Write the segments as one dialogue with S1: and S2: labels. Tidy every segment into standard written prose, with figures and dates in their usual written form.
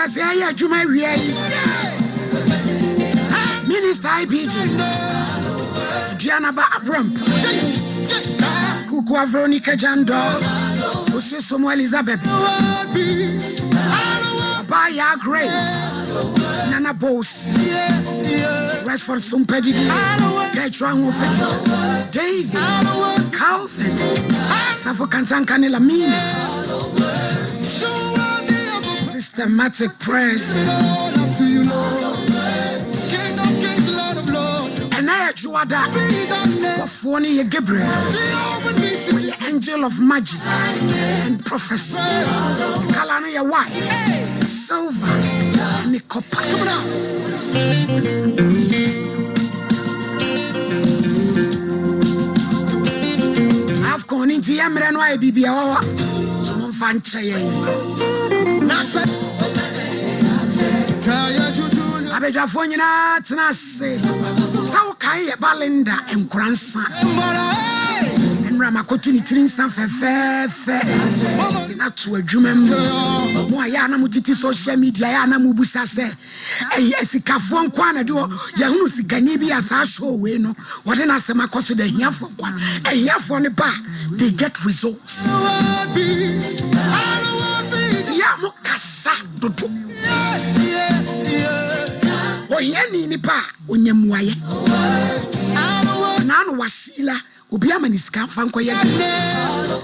S1: say ya juma wi Minister IPG Diana ba Abram Kuku Veronica Jando Ususumu Elizabeth Baya Grace Nana Boss Rashford Sompa Petra David Calvin Safo Kantankane Lamine Systematic Press and I Juada Wafoni Gabriel the angel of magic and prophecy Kalana ya white silver and the copper. I've gone into Yamran why BBA some fancy Abejafonina Tnase Saukai Balinda and Gransa and Ramakotini Trinsan Fefe Natural Jumem Moyana Mutiti social media Yana Mubusa say yes Kafon Kwana do Yahusi Ganibi as I show no what then I say my cost the here for one and here for the bar they get results Yamo Kasa Dodo Oyeni ni pa onyemwaye nanu wasila obiama ni sika fanko ye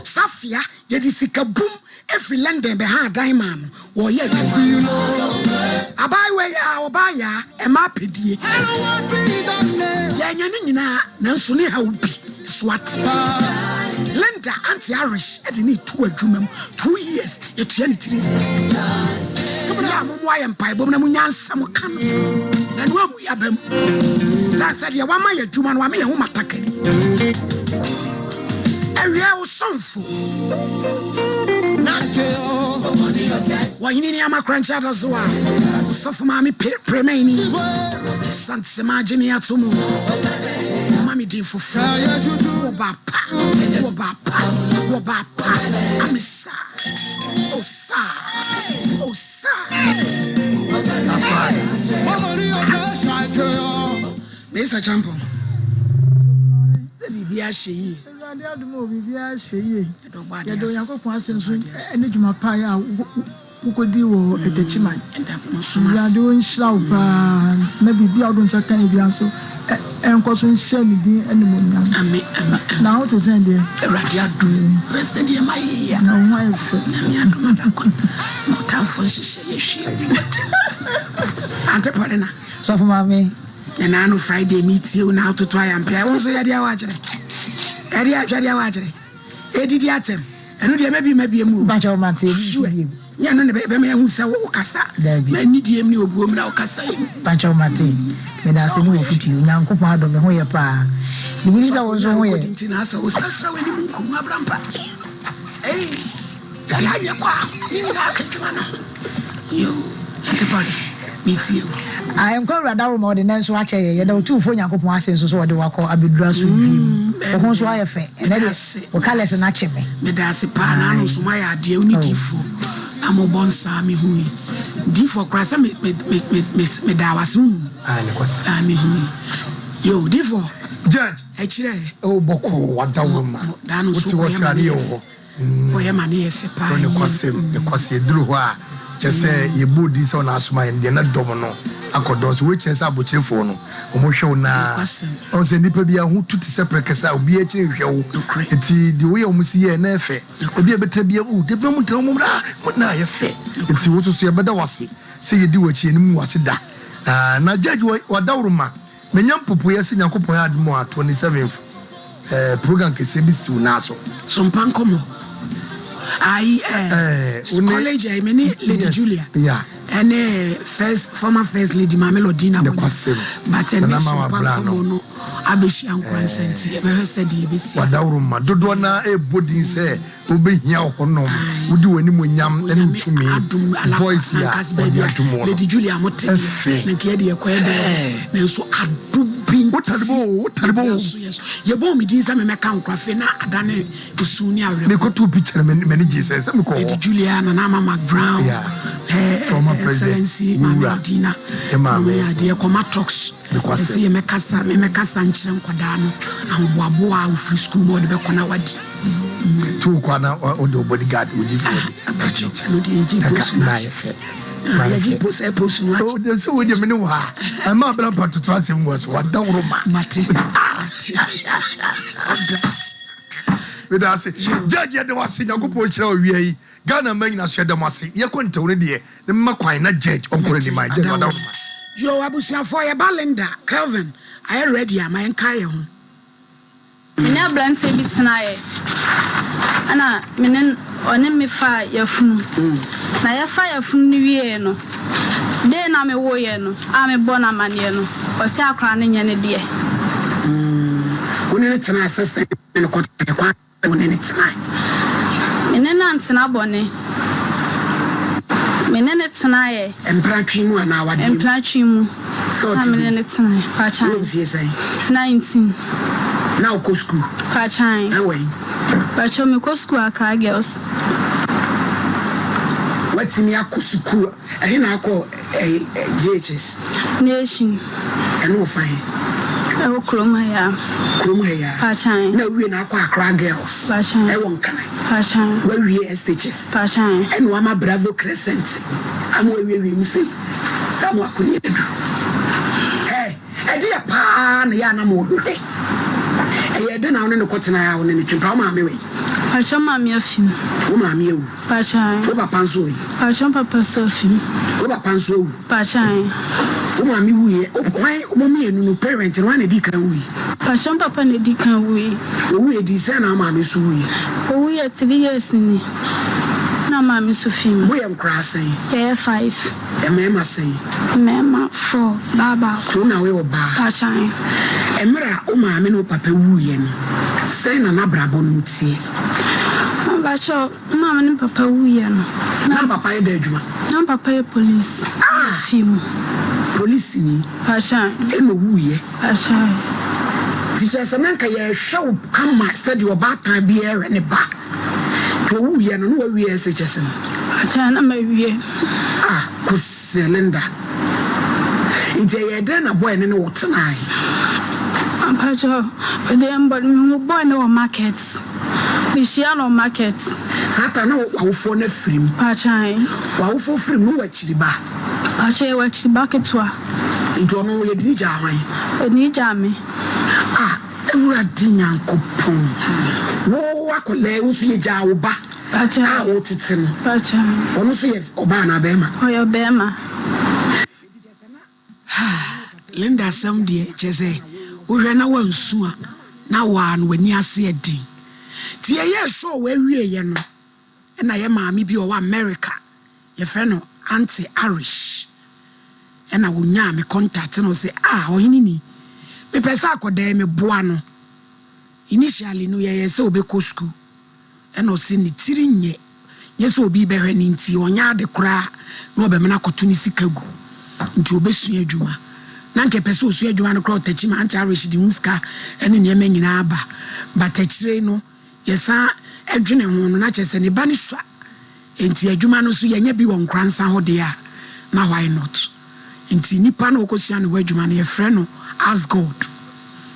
S1: safia ye di sika boom every London be ha dan man wo ye abai we ya obaya e ma pedie ye nya ni nyina na nso ni ha obi swat Lenda anti-Irish e di ni 2 adwumam 2 years ye tua ni 3 ya mumwa ya mpa ibom na munyansa mukano na nuwa muyabem sasa dia wama ya juma no wama ya huma take ewe usonfu wanyini ni ama krancha dozoa sofu mami premeni santi majini ya tumu mami dinfufu wobapa amisa osa Mr. Champo Bibia Shei Bibia Shei ya do yakopon asenso ene dwuma pa ya ukodi wo etechima ya do nshira ba na bibia odun sakan bia so enkoso nshia ni din ene monyam amen na how to send there radio adun rest dey my ya na why na mi aduma da kon mo tamfo hihye yehwe ante parena so for mama and I know Friday meet you now to try and play. Also, Yadia Wajre. Edia Jadia Wajre. Ediatem. And maybe a move. Bunch of Mati. Yan on the baby who saw Cassa. Many DM new boom now Cassa. Bunch of Mati. May I say more for you, young Copado, the Hoya Pa. Because I was away. Tinasa was so many Kumabrampa. Hey, I had your car. You, antibody, meet you. I am called Radar more than so much. You know, 2 phone Yakopon Asenso, so the walk or Abidrasu. The homes wire fair, and that is what colors and action. Medasi Panano, Sumaya, the unity for Amo Bonsami Hui. D for Crasa Medawasum. I mean, yo, D for Judge, actually, oh, Boko, what the woman, Dano Suwasanio. Oyamani, the Quasi Drua. Just say you put this on us, my and they're not domino. Accordos, which is a butcher for no. Omotion na. On the Nipabia who took separate Cassa, be a change show. It's the way of Monsieur Nefe. Be a better be a wood, the moment, but now you're fair. It's also say about the wasi. Say you do what you was it that. Now, judge what Dauruma. Menyam Pupuya Sinacopoad more 27th program can say this to Naso. Sompa Nkomo. College, I mean, Lady Julia. Yeah. And former first lady Mamelodina. But a Sompa Abishi and Consent. Ever said ABC. Wadauruma. Dodona a body say, Obe Yao Honom. Would do any more yam and to me. Voice here. Lady Julia Motte. Nakia Quaid. Then so I do. What terrible? Yes, you bought me this. I'm a count Crafina. I done it to soon. I got 2 pictures. Many Jesus. I'm called Juliana and Mama McBrown. Yeah. From
S2: Excellency Mamadina Mamadina Comatox see Mekasa Nchire Nkwada no ahboaboa ofri school no de be kona wadi
S3: two kwana odo bodyguard would you
S2: no the agent post no
S3: oh there's so we me wa I'm about to trust him was what down Roma
S2: Mati
S3: with us judge the was in Yakupo chira wi Ghana man na so demase ye kontew ne de ne makwan na judge onkore ni man judge odam
S2: yo abusia for your Balinda Kelvin I ready am I kai ho
S4: mena brand say bitnaye ana menen one me fa yafunu na yafa yafunu ni wie no de na me wo ye no a me bona mane no o se akra ne nya ne de
S2: woni ne tena assistant ne ko te kwa woni ne tena
S4: menen antena bone menen tena ye
S2: empratwi mu ana wade
S4: empratwi mu
S2: so
S4: menen tena pa chan 19
S2: now go school
S4: pa chan but me go school Accra girls
S2: what me akọ school I na akọ JHS
S4: nation
S2: and no fine
S4: Kroma ya pa chan
S2: na we na akọ Accra girls
S4: pa chan
S2: e won kan
S4: pa chan
S2: we SHS
S4: pa chan
S2: and wa ma Bravo Crescent am we mi say samu akuni edu e dey pa na ya na mo e dey na won ne kotena ya won ne twempa ma me we
S4: Pachon mami afim.
S2: O mami ewu.
S4: Pachan.
S2: O papa nso yi.
S4: Pachon papa so afim.
S2: O papa nso ewu.
S4: Pachan.
S2: O mami wuye. O why o mami enu no parent no na di kan wuye.
S4: Pachon papa na di kan wuye.
S2: O wuye di se na mami so wuye.
S4: O wuye 3 years ni. Na mami so fim.
S2: Wo yam kra sen.
S4: 5.
S2: E mema sen.
S4: Mema 4. Baba.
S2: Ko na we oba.
S4: Pachan.
S2: Emra o mami no papa wuye no. Sen na brabo no tie.
S4: Bacho, mama ni papa wuye no.
S2: Na papa e da adwuma.
S4: Na papa e police. Film.
S2: Police ni.
S4: Pachan.
S2: E no wuye.
S4: Pachan.
S2: Teacher Sananka ye show come study about time be here and back. To wuye no no we SHS no.
S4: Pachan na mawie.
S2: Ku cylinder. Ije ye den na boy ne no tenai.
S4: Pacho, dem but me boy no markets. We share no markets.
S2: Hata na wawfo na film.
S4: Pachan.
S2: Wawfo film no wachiri ba.
S4: Pacho e wachiri ba ketwa.
S2: Nto no ye di ja hwan.
S4: Eni ja me.
S2: Ewura di Nyankopon. Wo akole wo so ye ja wo ba.
S4: Pachan.
S2: Wo tete no.
S4: Pachan.
S2: Ono so ye oba na bema.
S4: Oyo bema.
S2: Linda sam de chese. Wo hwe na wansu a na wa no wani ase edin. Ti ye show we wie ye no. Na ye maami bi o wa America. Ye frɛ no Auntie Irish. Na wonya me contact no say ohini ni. Me pesa akoda me boa no. Initially no ye say obekɔ school. Na o se ni tiri nye. Ye so obi behwe ni nti onya de kora na obemena koto ni sikagu. Nti obesu adwuma. Na nke pesa osu adwuma no kora otachi ma Auntie Irish di muska ene ne me nyina aba. But achire no yesa adwene ho no na chese ne ba ne sua enti adwuma no so yenya bi won kransa ho de a na why not enti nipa na okosua ne adwuma no ye frɛ no as God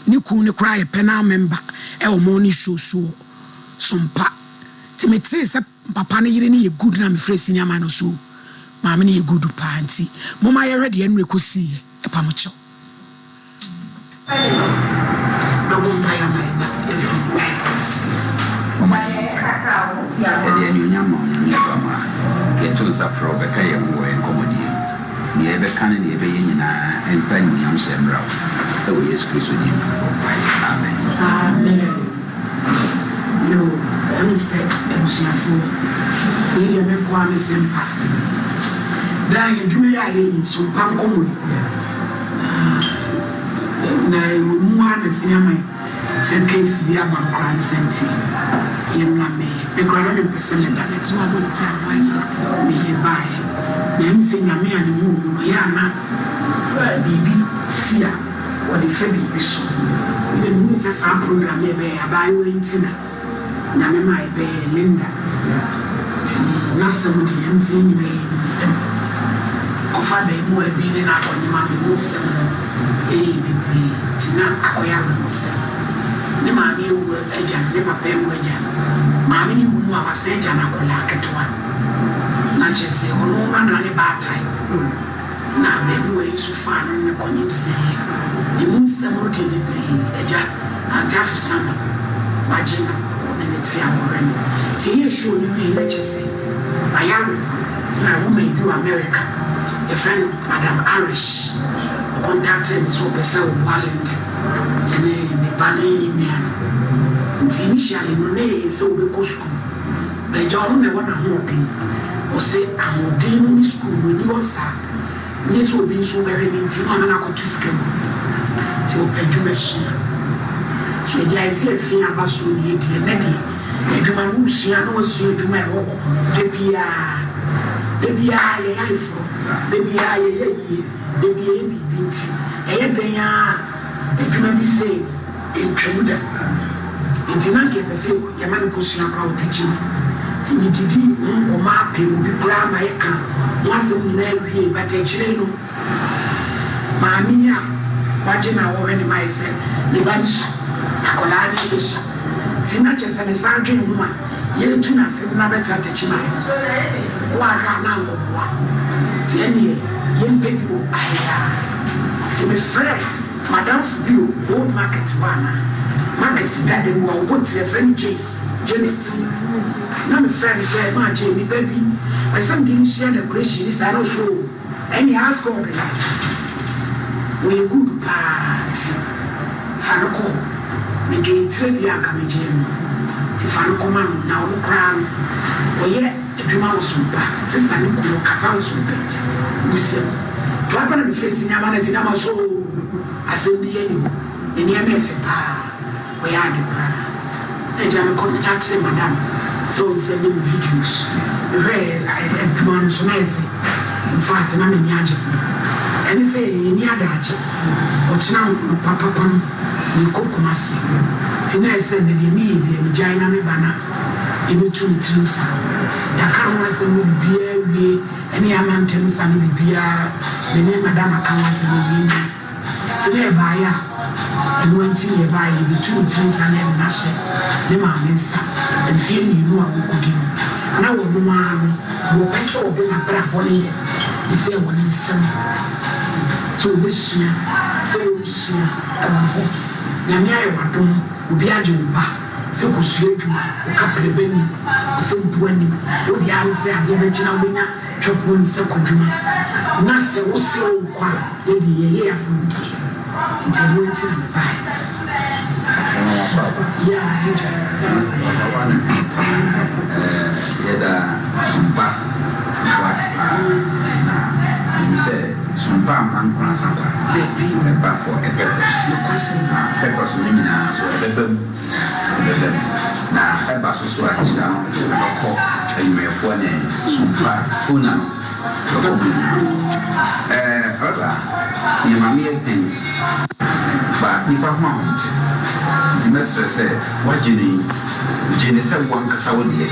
S2: ni ku ne kra ye penal member e o mo ni show Sompa ti me ti se papa ne yire ne ye good na me frɛ senior man no so ma me ne ye good pa anti mo ma ye ready en rekosi e pa mo cho no mo pa ya mai na
S5: and you yam get to Safro, Becca, and comedy. Never can any be in and find young Samra. The way is Christian. Amen.
S2: Amen. No, let me say, Emusiafo. William Kwame Sempa. Then you do me a Sompa Nkomo. Na muana sinama. Same case be a bank crime senti. Yemlame. The grand person that it's all going to tell my me by. Them saying a man and moon, Yana, baby, Sia, or the Fabi so. The news of our program, maybe a by Wintina. Namma, Linda. Master would be saying, mu abi ne na akɔnyema me mu nsɛm no bebree nti na akɔyɛ awerɛhosɛm ne maame ewu agya no ne papa ewu agya no maame ne wu no a wasan agya no akɔla ketewa na kyerɛ sɛ ɔno na ne baatae na baabi wɔ yi so faa no ne kɔnye nsɛn emu nsɛm no deɛ bebree agya ante afo sama wagye no ɔne ne te awɔre no nti ɛyɛ show no wie na kyerɛ sɛ ayare na woman bi wɔ America yɛfrɛ no Madam Arish contacted me so ɔpɛ sɛ ɔwalend ɛne ne ba ne nnua no nti initially no ne yɛ sɛ wobɛkɔ school bɛgya ɔno na ɛwɔ n'ahoɔden ɔsɛ ahoɔden no ne school no ani wɔ saa nye sɛ obi nso bɛhwɛ ne nti na ɔno no akɔto sika mu nti ɔpɛ adwuma sua so agya ɛsɛ afi aba so ne yɛdeɛ ne deɛ adwuma no wosua na wasua adwuma ɛwɔ hɔ da biara yɛyɛ ayeforɔ da biara yɛyɛ yie da biara yɛ biribi nti ɛyɛ dɛn a adwuma bi sɛ ntwamu da nti na nka ɛpɛ sɛ yɛma no kɔsua koraa wɔtakyi mu nti medidi nkɔma apɛ obi koraa ma yɛka wasɛm nyinaa wie batakyire no maame a wagye na wɔhwɛ ne ma yɛ sɛ ne ba no su akɔlaa ne ɛsu nti na kyɛ sɛ ne saa dwe ne ho a yɛtu no asɛm na bɛtra takyi ma woahwɛ a na nkɔboa nti ɛneɛ yɛmpɛ bi o ayaa nti mefrɛ madamfo bi o old market hɔ anaa market dada mu a wɔbɔ tirɛ frɛ no Janet na mefrɛ no sɛ maagye nipa bi ɛsɛ mde no hyia decoration saa no so ɛne house god la wɔyɛ good paa nti fa no kɔ mede tire deɛ anka megyeɛ no nti fa no kɔma no na ɔno koraa no ɔyɛ adwuma wɔ Sompa sister ne kuno kasa wɔ Sompa nti busɛm to aba na mefrɛ sinyama na sinyama so asɛm bi yɛ ne hɔ ne nneɛma ɛfɛ paa ɔyɛ ade paa agya me contact madam so send me videos where adwuma no so na ɛsɛ in fact na m'ani agye ɛne sɛ ɛni adagye ɔkyena no papapam ne kɔkɔm ase nti na ɛsɛ ne deɛ meyɛ bia megyae na meba na ɛbɛtu ne tiri nsa daka ho asɛm no bibiaa wie ɛne amantam nsa no bibiaa ne ne madam aka ho asɛm wie nti na ɛbaeɛ a ɛno nti ne ɛbaeɛ yɛbɛtu ne tiri nsa ne ɛde nahyɛ ne maame nsa mfie mmienu a wɔkɔdi no na wɔn ara no wɔpɛ sɛ wɔde n'abrabɔ no yɛ de sɛ wɔn nsɛm sɛ wɔbɛsua sɛ wɔbɛsua ɛwɔ hɔ nyame ayɛ wadom obi agye wo ba sɛ kɔsua adwuma wɔkapere b'anim sɛ mpu anim wode ara sɛ adeɛ bɛgyina wobɛnya twɛpoɔ no sɛ kɔdwuma na sɛ wosɛ wo nkɔ a yɛde yɛyɛ afɔmudie nti ɛno nti na mebaeɛ
S5: yɛda Sompa na nim sɛ Sompa amankona sakwa ɛba for ɛpɛpɛs na pɛpɛs no nyinaa so ɛbɛbam na ɛba so a kyerɛ no ɛbɛkɔ anwumayɛfoɔ ne Sompa fona no bɛkɔ bu ɔba nneɛma meyɛ kan ba nipa ho ahomte nti mɛsrɛ sɛ wagye ne sɛ wankasa wo deɛ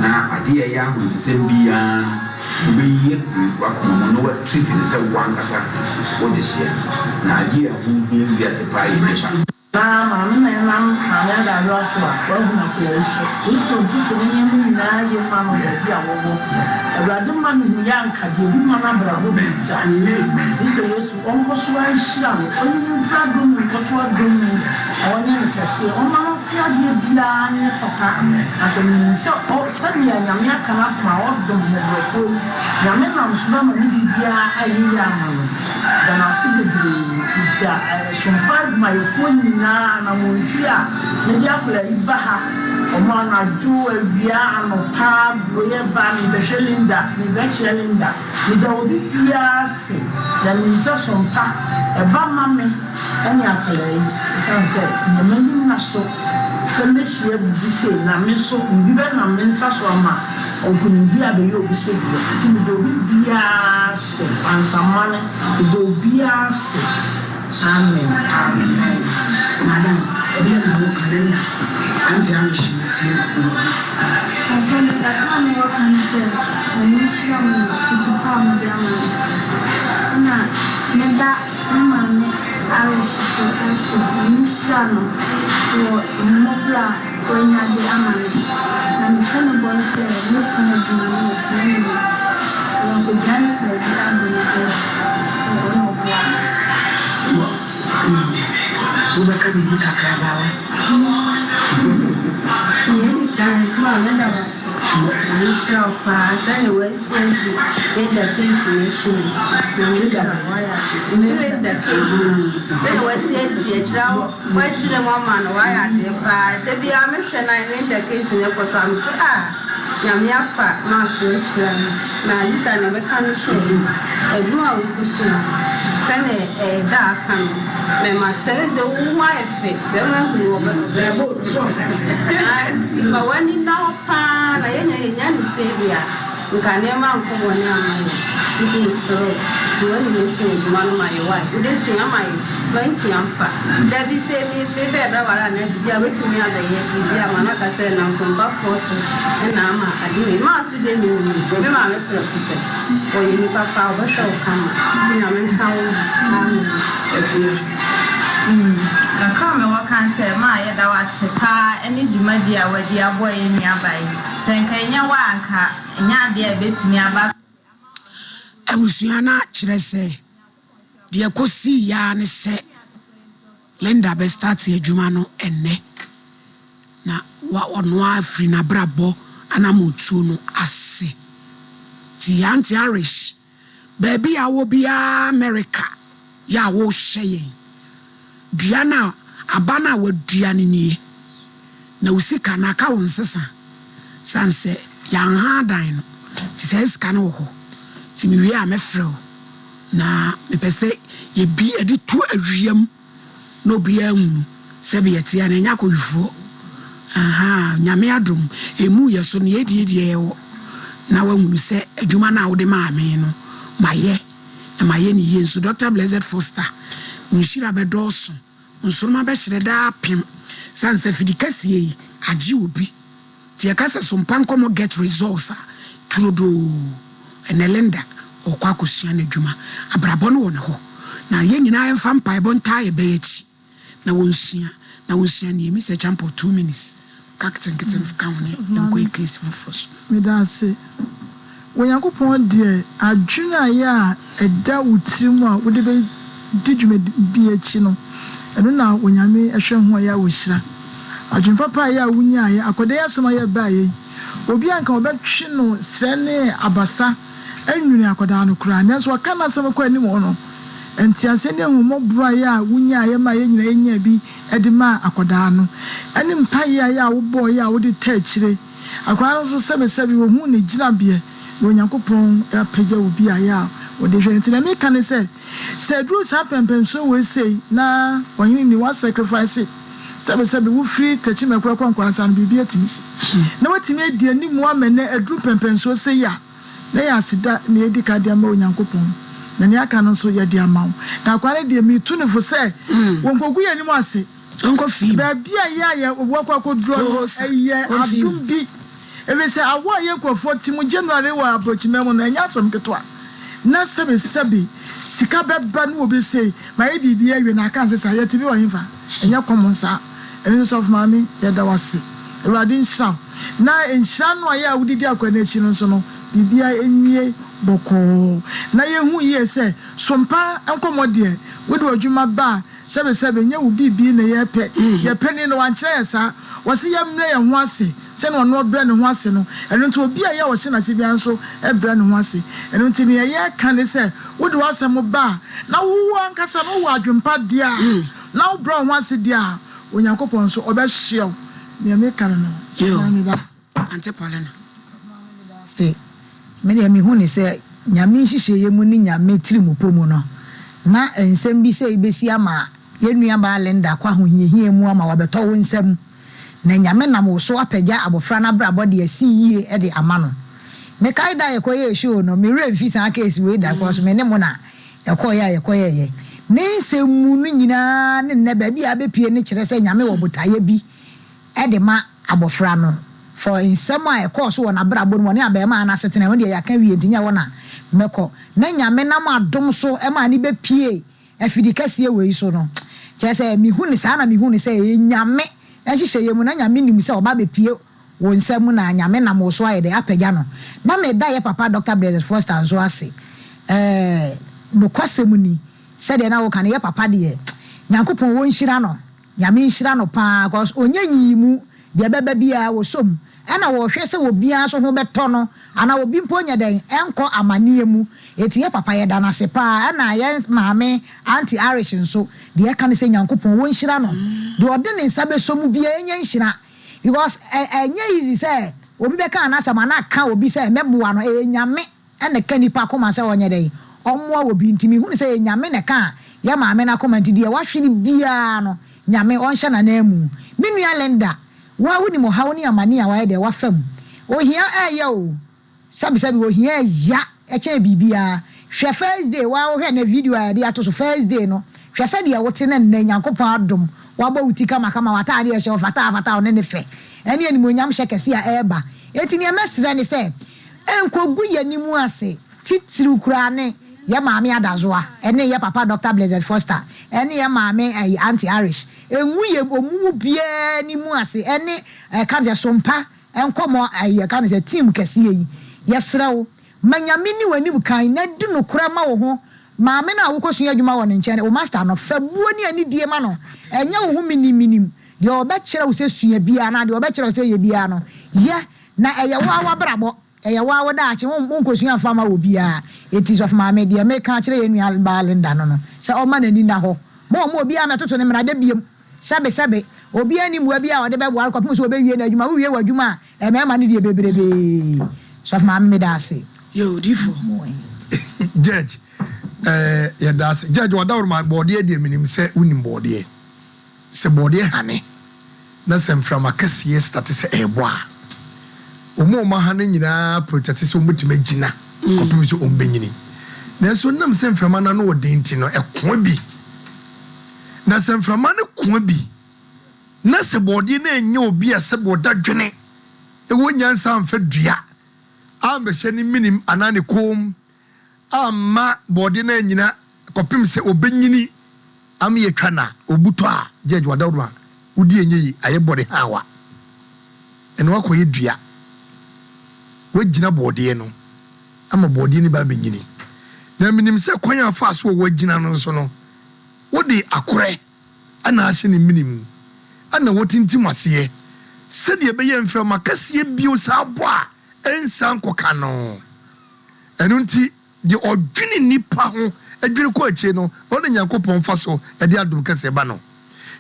S5: na adeɛ ɛyɛ ahontesɛm biara wobɛyi afiri wakoma mu na watriti ne sɛ wankasa wode hyɛ na adeɛ a hohia wiase paa yɛ nipa
S6: maame na ɛnam maame adarewa so a wahu na kɔyɛ so kristo ntutu ne nneɛma nyinaa yɛ ma no baabi a wɔwɔ awurade ma no hu yɛ anka deɛ obi ma no abrabɔ bi gya kristo yesu ɔnkɔ so anhyira no ɔne ne mfra dom no nkɔto adom no a wɔnyɛ no kɛseɛ ɔma no se adeɛ biara ne papa na sɛ menim sɛ sɛdeɛ nyame aka no apoma a ɔdom mmɔborɔfoɔ yi nyame nam so bɛma ne biribiara ayɛyɛ ama no da n'ase bebree da Sompa adwumayɛfoɔ nyinaa na monti a mede akɔla yi ba ha ɔmo anadwo awia anɔpa boyɛ ba mebɛhwɛ Linda mebɛkyerɛ Linda meda obi biara se na menim sɛ Sompa ɛba ma me ɛne akɔla yi ɛsiane sɛ nyama nim na so sɛ mɛhyia bibi sei na me nso bibi bɛnam me nsa so ama ɔnkonimdi a bɛyɛ obi so deɛ nti meda obi biara se ansamma ne meda obiara se amen
S2: madam ɛdeɛ na wo kalenda ante ahyehyɛ
S4: Achana kakame wakanisa na nishi ya mfutupa mbiama da mama areshi so asi nishano wo mobla kwenya de amane na nishano bonse musina duma musina wo kujani kwa diambo ni so mobla
S2: ubaka bibi kakrabawa
S6: Yeni kwa wenda basi. Nisha upasa ni wesenti enda kesi nechini. Nisha waya. Enda kesi. Sasa wesenti echirawo wachile mama na waya depa. Debi amesha na enda kesi neko so amsi nyamiafa na shweshira na lista na mekano se eduma ukushina sane da kan me ma sebeze uwa efe be ma huru oba bravo so anti ma wani na pa na yenya ni sebia nkane ma nkomo ni amaye nti so jiwani ne so eduma no maye wa ode so amaye ban so amfa da bi se mi be be wala na bi a wetimi abaye bi a mana ka se na so mba force na ama ade ma so de mi me ma me preocupe o ye ni papa o ba so kama ti na me kawo
S7: Kaka me wakan se ma ye da wase pa ene dwumadi a wadi aboye ni abai senkanya wa anka nya de betimi aba
S2: abusuana kire se de kosi ya ne se Linda be start adwuma no enne na wa ono afri na brabo anamotuo no ase ti anti Irish baby a wo bia America ya wo hye duana abana wa duane ni na usika na ka wonsesa sanse ya ha dan no ti se sika no ho ti mi wi a mefrɛ na mepese ye bi edi tu awiem no bia hu se bi yetia na nya kodwufo nyame adom emu ye so na yedi ewo na wahunu se adwuma na wode ma ame no maye na maye ni yensu Dr. Blessed Foster unshira bedoso unsuruma be shireda pim sanse fidikasi yi agi obi ti yakasa Sompa Nkomo get results turodo enelenda okwa kosua na adwuma abrabo no wona ho na ye nyina emfa mpa bonta ye bechi na wonsua ni mi se champo 2 minutes kakten fkamone yanko ikesi mfroso
S1: medase Onyankopon de adwuna ya eda utirimu a wode be didwuma bi achi no eno na onyame ehwe ho ya wohira adwun papa ya wunya ya akode ya sema ya baaye obi anka obetwe no srene abasa anwuni akoda no kura nanso aka na sema kwa anim no enti ase ne humobro ya wunya ya ma ye nyina enya bi edima akoda no ani mpa ya wo ya wode ta akire akwa no so sebe wo hu ne gina bie Onyankopon ya pagya obi aya wode hwe enti na me kan se dru sa pempem so we say na wanyini ni wa sacrifice sebe wo free tachi mekura kwankwansa no bibia timisi na watimi edi animu amene adru pempem so say ya na ya sida na edika dia ma Onyankopon na ne aka no so ya dia ma na kware dia mi tu ne fo say wonkogu ya nimu ase
S2: onko fi
S1: ba bia ya wo kwa dro eye adum bi ebe se awo ye kwofo timu January wa abrochimemo na nya asam ketwa na sebe sika beba no obi say my bibia we na kan say ya tibi ohimfa enya komonsa eni so of mami ya da wase Ewradin sham na enhira no ya wudidi akwana echi no so no bibia enwie boko na ye hu ye say Sompa Nkomo de wode odwuma ba sebe nya wo bibi na ye pe ni no wankire yesa wase ya mre ye ho ase se no no bra ne ho ase no eno nti obi a ya wo se na se bia nso e bra ne ho ase eno nti ne ye ka ne se wode wasem ba na wo ankasa no wo adwempa dia na wo bra ho ase dia Onyankopon so obehyew ne me kan no
S2: ante Paulina
S8: se me de me hu ne se nyame hihye mu ni nyame tirimu pomu no na ensem bi se ibesi ama yenua ba Linda kwa ho hiehie mu ama wabeto wo nsem na nyame nam wo so apagya abofra na brabo de asi yie e de amano me kai da ye koye show no me re mfi san case we da ko so me ne mo na ye koye ne nsem mu no nyina ne ba bi abepie ne kire se nyame wo botaye bi e de ma abofra no for nsem a ye ko so wo na brabo no ne abema na setena wo de ya ka wie ntinya wo na meko na nyame nam adom so e ma ne bepie afidi kase we so no che say mi hu ni sa na mi hu ni say nyame ehihye ye mu na nyame nim say oba be pie wo nsam na nyame na mo so aye de apagya no na me da ye papa Dr. Blessed Foster anso ase no kwasem ni said na wo kan ye papa de nyankopon wo nhira no nyame nhira no pa cause onyanyi mu de beba bia wo som ana wo hwe se wo bia so ho beto no ana obi mponya den enko amane mu eti ye papa ye da na se pa ana ye maame anti Irish nso de ye kan se nyankopon wo nhira no de ode ne nsa be so mu bia enya nhira because enya easy say obi be kan na sama na ka obi say meboa no nyame ene kanipa koma se onye den omwa obi ntimi hu se nyame ne ka ya maame na comment di e wahwere bia no nyame onhye na na mu menua lenda wa woni mo hawo ni amane a wa de wa fam ohia eye o sabi ohia ya eche bibia hwe first day wa hwe na video a de ato so first day no hwe se de wote na nyankopon adom wa ba utika makama wata de hye fata one ne fe ene ani mo nyam hye kese a eba eti ne mesre ne se enkogu yanimu ase titiru kura ne ya maame adazoa ene ya papa Dr. Blessed Foster ene ya maame anti Irish enwu ye omumu bia ni mu ase ene kanze Sompa Nkomo kanze team kese yi yesrew manyame ni wani bukan na di no kura ma wo ho maame na awokosua adwuma wo ne nche o master no fabuo ni ani die ma no enya wo hu minim de obekere wo se sua bia na de obekere wo se ye bia no ye na eye wa brabo eye wa da ache won kosua fama wo bia etis of maame de me ka kire ye nua balenda no se o ma nani na ho mo bia metoto ne mrade biem sabe obi ani mu bia wo de be bo akopum so obewie na adwuma wo wie wadwuma me ma ne de bebrebe so of maame me da ase
S2: yo difo
S3: judge ya da ase judge wa da ma body de minim se unim body se body hane na sem from akase start se ebo a omo ma hane nyina protect se omutima gina kopim so ombenyini na so nam sem from na no odenti no ekwa bi na sem from na kwa bi na se body na enye obi a se boda dwene e wonyansa amfa dua ambehye ni minim anane kom amma body na nyina kopim se obenyini am ye twana obuto a judge wadawro udi enye yi aye body hawa eno akoye dua wagina body no ama body ni ba benyini na minim se kwan afa so wagina no so no wodi akore ana ahye ni minim ana wotintim ase se de be ye mfra makase bio sa abo a ensan koka no enu nti de odwini nipa ho adwini ko ache no ona nyankopon fa so e de adom kase ba no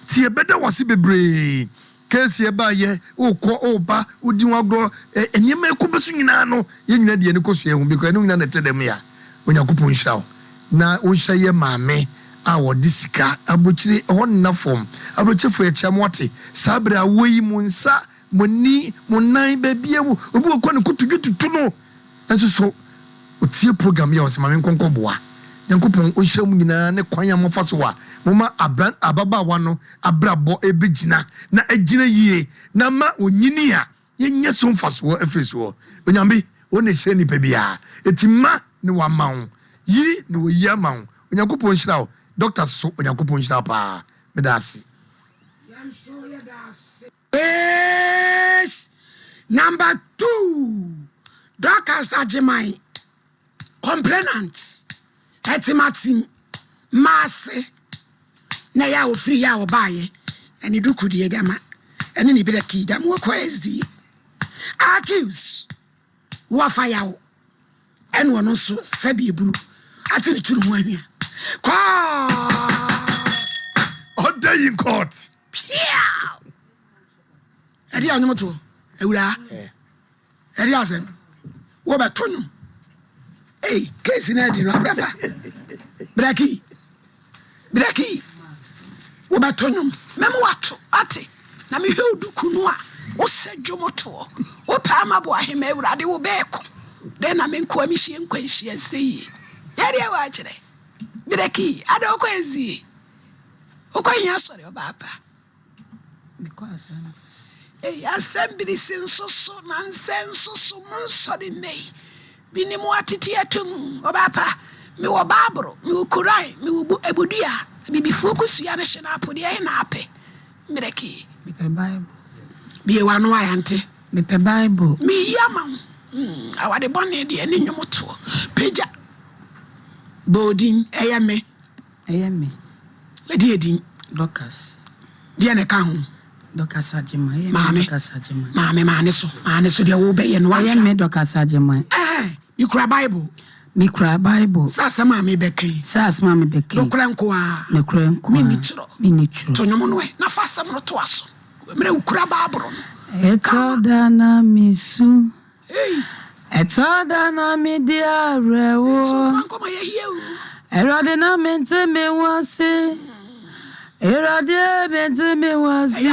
S3: ti e beda wase bebre kase e ba ye ukọ oba udi wagro enyema ekobesu nyina no ye nyina de ne koso ehun biko enu nyina na tedem ya onyankopon hirawo na o hyaye maame a wodi sika abochire honna fom abochefo ya chiamote sabra woyi munsa moni monan babie mu obi okọ ne kutugututu no enso so otie program ya osema men konko boa nyankopon o hyiram nyina ne kwan ya mofa so wa moma ababa wa no abrabo ebegina na agina yie na ma onyini a yenye so mfaso afeso onyambe o ne hyire ni pebia etima ne wa mawo yiri ne wo yi amawo onyankopon hyira o doctor so onyankopon hyira pa medasi
S2: yes number 2 doctors ajimai complainants etimatim masse na ya ofiri ya obaye na ni duku die gama ene ni bere ki dam wo kwesdi accuse wa fire wo ene wono so fabi eburu ati ni turu mu ahia kwa
S3: order in court
S2: edi anyomoto ewura edi asem wo betonum case na di no abraba braki wo betonum memo wato ate na me hwe odukunu a wo sedwomoto wo pa amabo ahema ewura de wo beko de na me nko amihie nkwanhie sei yari e wa kire braki ada okwezi okwanya sori obaba
S8: because
S2: assembly senso nonsense so mun sori nei binimu atiti atum obapa me wo babro me wo kurai me wo ebudua bibi focus ya ne hye na apodi e na ape mireki
S8: me Bible
S2: bi e wano ayante
S8: me Bible
S2: me yama awade bone de ene nyomoto peja bodin eyame wedi edin
S8: Docas
S2: de ne ka ho
S8: Docas Ajima
S2: maame so de wo be ye no wa
S8: me Docas Ajima
S2: you cry Bible sasa maame beken dokra nko a me ni tro to nyomo no e na fasam no to aso mere ukura Bible
S8: etodana misu etodana mi dia rewo
S2: Sompa Nkomo ye hiu
S8: erade na mente me wase erade mente me wase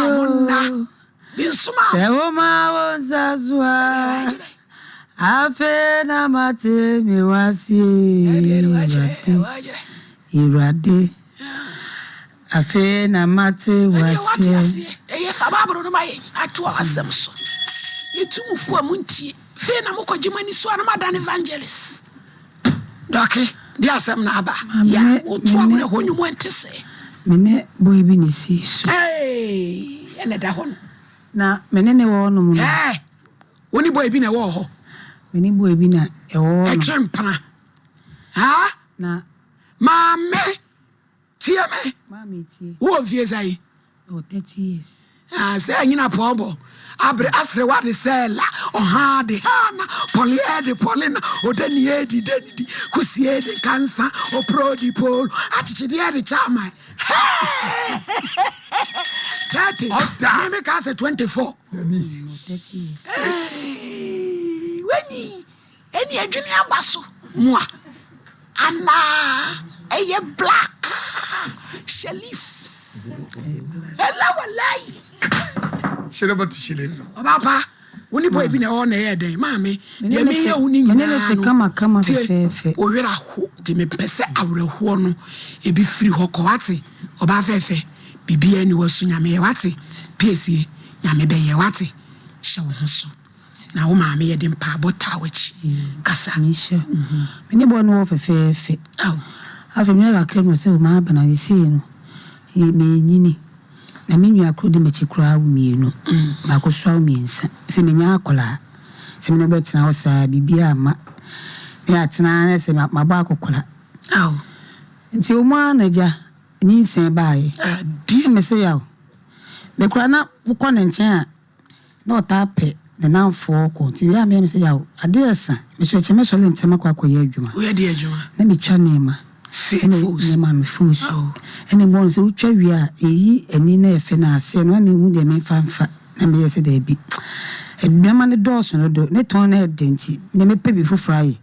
S2: binsuma
S8: sewo ma wonzazwa afe na mate me wase erade afe na mate wase
S2: eye fa Bible no mai atu asem so yetumufu amuntie fe na mokogimani so na madan evangelist doke di asem na aba ya otu agure honwumo ntese
S8: mene boy bi ni si so
S2: ene da hono
S8: na mene ne wo no mu
S2: woni boy bi na wo ho
S8: mene boy bi na e wo no
S2: etrempana ha
S8: na
S2: mame tie me
S8: mame tie
S2: wo vie zai
S8: 30 years
S2: say anyina pobo abre asre wa de sela oha de hana poliede polina odani edi denidi kusiede kansa oprodi pol atichide de chama 30 me ka say 24
S8: 30 years
S2: weni eni adwene abaso mua ana eye black shelif ela walai
S3: Shiraba to Shilin.
S2: Papa, woni boy bi na o na ye den maame de me ye uni nyina
S8: mene se kama fefe
S2: o wera ho de me pese awreho no e bi firi ho ko wate oba fefe bibia ni wasu nyame ye wate piesie nyame be ye wate hye wo ho so na wo maame ye de mpa bota wachi kasa
S8: misha mene bo no fefe afa mene ga kremo se o ma bana isi no ye me nyini na menyu akrodi mechikura mienu na akoswa miensa se menya akola se mena betina ho sa bibia ma ya tena na se maba akokola nti o mu anaja nyinsen baaye die me se yawo be kura na wokọ ne nchen a na otape de nanfo ko nti bia me se yawo ade esa me so cheme so le ntema kwa koye adwuma
S2: wo ye de adwuma
S8: na me twa nema ne ma me fus ene mo se utwa wi a eyi eni na efe na ase no me hu de me fanfa na me yese da bi edwama ne dɔɔso no do ne ton na edenti ne me pebi fofra yi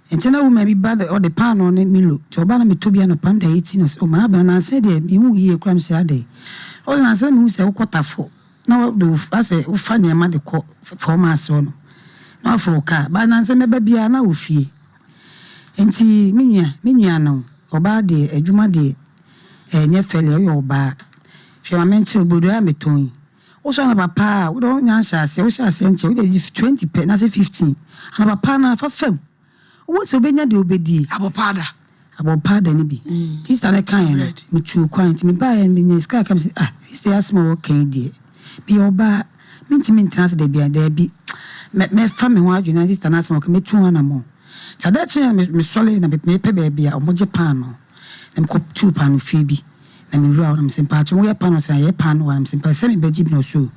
S8: enti na wo ma bi ba de o de pan no ne milo to ba na me tobia no pan da 18 no o ma ba na ase de me hu yi ekram se ade o na ase me hu se wo kotafo na wo do ase wo fa ne ma de ko fo ma ase no na fo ka ba na ase me ba bia na wo fie enti menua no oba de adwuma de nye fele yo oba hwe ma mente obodo ya meton wo so na papa wo do nya nhyase wo hyase nche wo de 20 pe na se 15 na papa na fa fam wo se obenya de obedi abopada ni bi ti sta na kan no me tu kwan ti me ba ya me nya ska kam se se asma wo kan die bi oba minti trans de bia de bi me fa me ho adwuna ti sta na asma ko me tu ana mo Sadachi me sole na me pe baby a omoje pan no. Na me ko 2 pan fi bi. Na me wura na me simpa acho ye pan no say ye pan no na me simpa se me beji bi no so.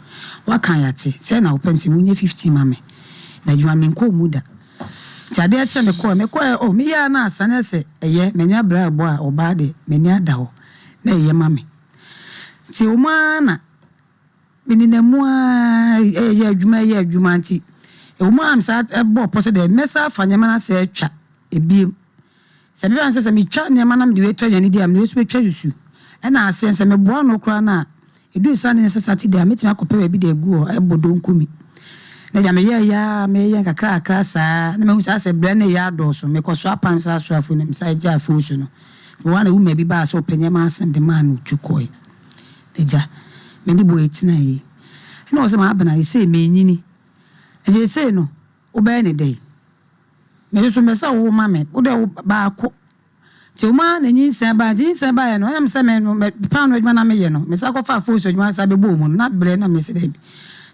S8: Wa kan yate se na opem se munye 15 ma me. Na juma me ko muda. Sadachi me ko o me ya na asane se eye menya bra bo a oba de meni ada ho. Na eye ma me. Ti o ma na me ni na mu a ye adwuma nti Woman sat a bo posse de mesa fanyama se twa ebiem se me anse se me twa ne manam de wetwa yani dia me so twa yusu e na ase se me boa no kra na edu sane ne sesati de ametima kope bi de gu o ebodo nkumi na ja me ye kakra sa na me hu sa se bra ne ya do so me ko so apan sa so afu ne me sa ja afu so no wo na wu me bi ba so panyama asem de man tukoi de ja me ni bo etina yi na o se ma abana se me nyini je say no obey ne day me so me say wo mame wo de ba ko
S9: Tuma na nyinsa ba no am se me no pound adwuma na me ye no me sa ko fa force adwuma sa be bo mu na bre na me se da bi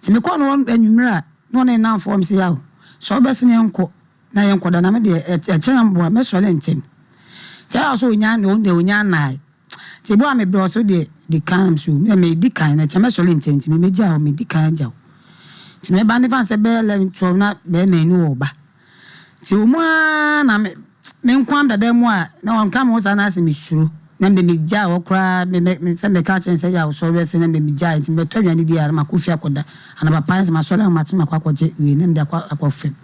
S9: ti me ko no anwumra no na na form se yawo so be se nko na ye nko da na me de e kyerembo me so le ntem ti aso onya na onya na ti bo me bro so de kan so me di kan na me so le ntem ti me gya o me di kan gya o ti me ba ne fan se be 11 12 na be me ni wo ba ti o mu na me nkwam da dem a na wan kam wo sana se me shuru na me gya okra me se me ka chen se ya so be se na me gya nti me twa ni di ara makofi akoda ana papa se ma so le ma ti makwa kwaje we na me akwafem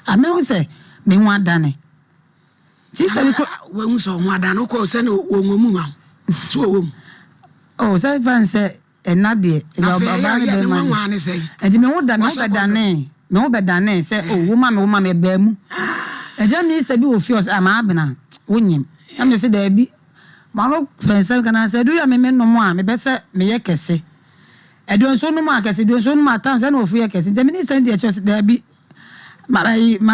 S9: a me wo se me hu adane ti se
S2: we hu so hu adane ko se na wo ngomu ma so wo mu
S9: oh se fan se enade ya baba ni be ma
S2: ni se
S9: enti me hu da me hu bedane se oh wo ma me ba mu eja minister bi wo fios ama abena wonyim am se da bi ma no pensa kana se do ya me no mo a me be se me ye kese edon so no mo akese don so no ma tan se na ofu ye kese the minister dey che da bi ma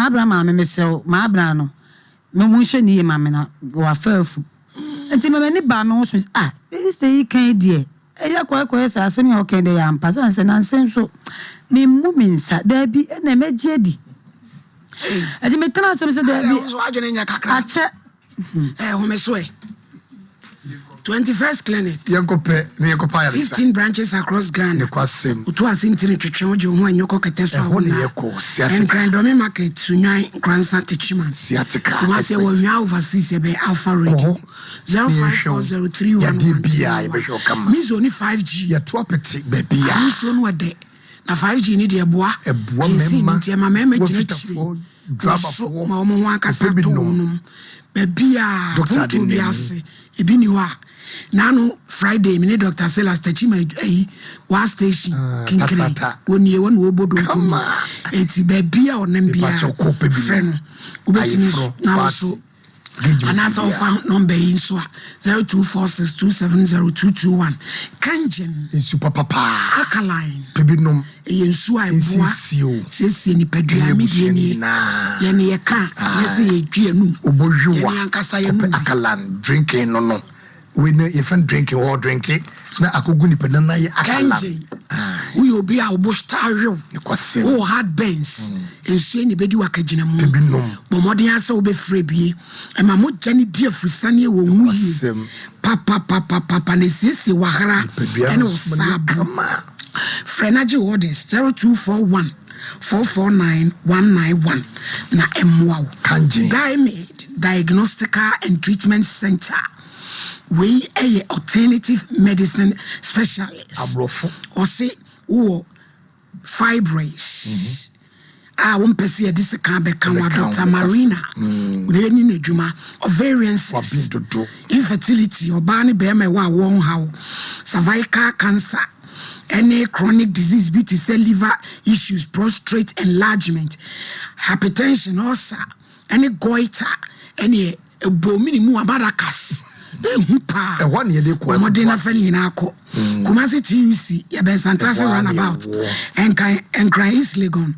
S9: abra ma me se ma abra no me mu hwe ni ma me na wa fafu enti me ni ba me wo so minister yi kan die eya kwa se asemi o kan dey am pasa se na nsen so me mu minsa da bi na me gye di ati me tana se da bi
S2: so adwene nya kakra
S9: ache
S2: ho me so 21st clinic
S3: yankope ne yankopa ya
S2: 15 branches across Ghana
S3: ne kwasem
S2: utu asintiri twetwe wo je ho anyoko kete so
S3: ne yeko
S2: and grandome market sunyan kransa tichima
S3: siatika
S2: kuma se wo nwa overseas be alpha radio 054031
S3: ya DBI be shokama
S2: mizo ni 5G
S3: ya tuapeti bebia
S2: mizo no de na 5G ni de eboa memma
S3: chiri drama
S2: so ma omo ho akasa to no bebia punto biase ebi ni wa nanu Friday me Dr. Silas Tachima wa station kinkiri woni won obodo nkoma eti bebia onembia friend ubetimi na so another phone number in so 0246270221 kanjen
S3: super papa
S2: akaline
S3: pebinum
S2: yensu aiboa sesi ni pedua media ni ye ne yeka yesi yedua
S3: obohwa
S2: ye ankasa ye nu
S3: akalan drinking no we know if and drinking or drinking na akogu ni peda na ye akalan
S2: we obi a obo starwe o hard bends ensu ni bedi wakagina mu bomodin asa obe frebie e ma mo jani die afusane wo hu yi papa ne sisi wahara ene usabu frenaje orders 0241 449 na emwa
S3: kanji
S2: Diamond Diagnostical and Treatment Center we a alternative medicine specialist
S3: abrofo
S2: or say fibroids won pese e dis kan be kan wa Dr. Marina we ni nedwuma ovarian cyst infertility oba ne be ma wa won hawo cervical cancer any chronic disease be to say liver issues prostate enlargement hypertension ulcer any goiter any ebomini mu abadakas
S3: e one ye de ko
S2: modena fani na akọ Kumasi TUC ye ben Santasi runabout and Christ Legon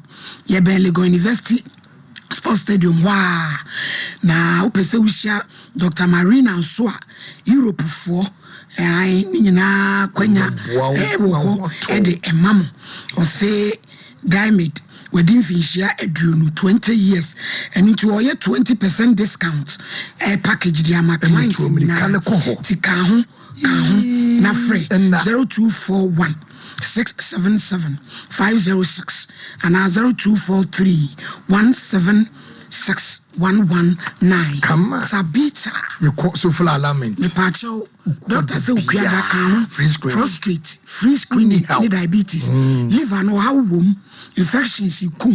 S2: ye ben Legon University Sports Stadium na upese wishia Dr. Marina nso a Europe for nyina kwanya wo de emam o say Diamond within Finchia Edunu 20 years and into all 20% discount package the clients tika na free 0241 677 506 and 0243 176
S3: Come
S2: Sabita
S3: you call so full alignment
S2: the pacho doctor say ukria kan prostate free screening any diabetes liver no how wom infections kum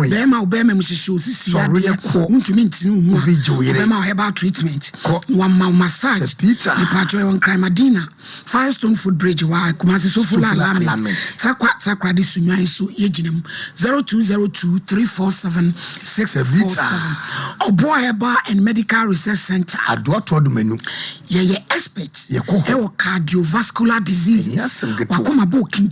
S2: bema obema mhihye osisi ade untumi ntinu hu bema herbal treatment one massage the pacho on Crimadina Firestone Food Bridge wa Kumasi so full alignment sakwa de sunwan so yeginem 0202 347 647 Obo Herbal and Medical Research Center
S3: adwo to do menu
S2: ye experts e cardiovascular diseases wakoma bo king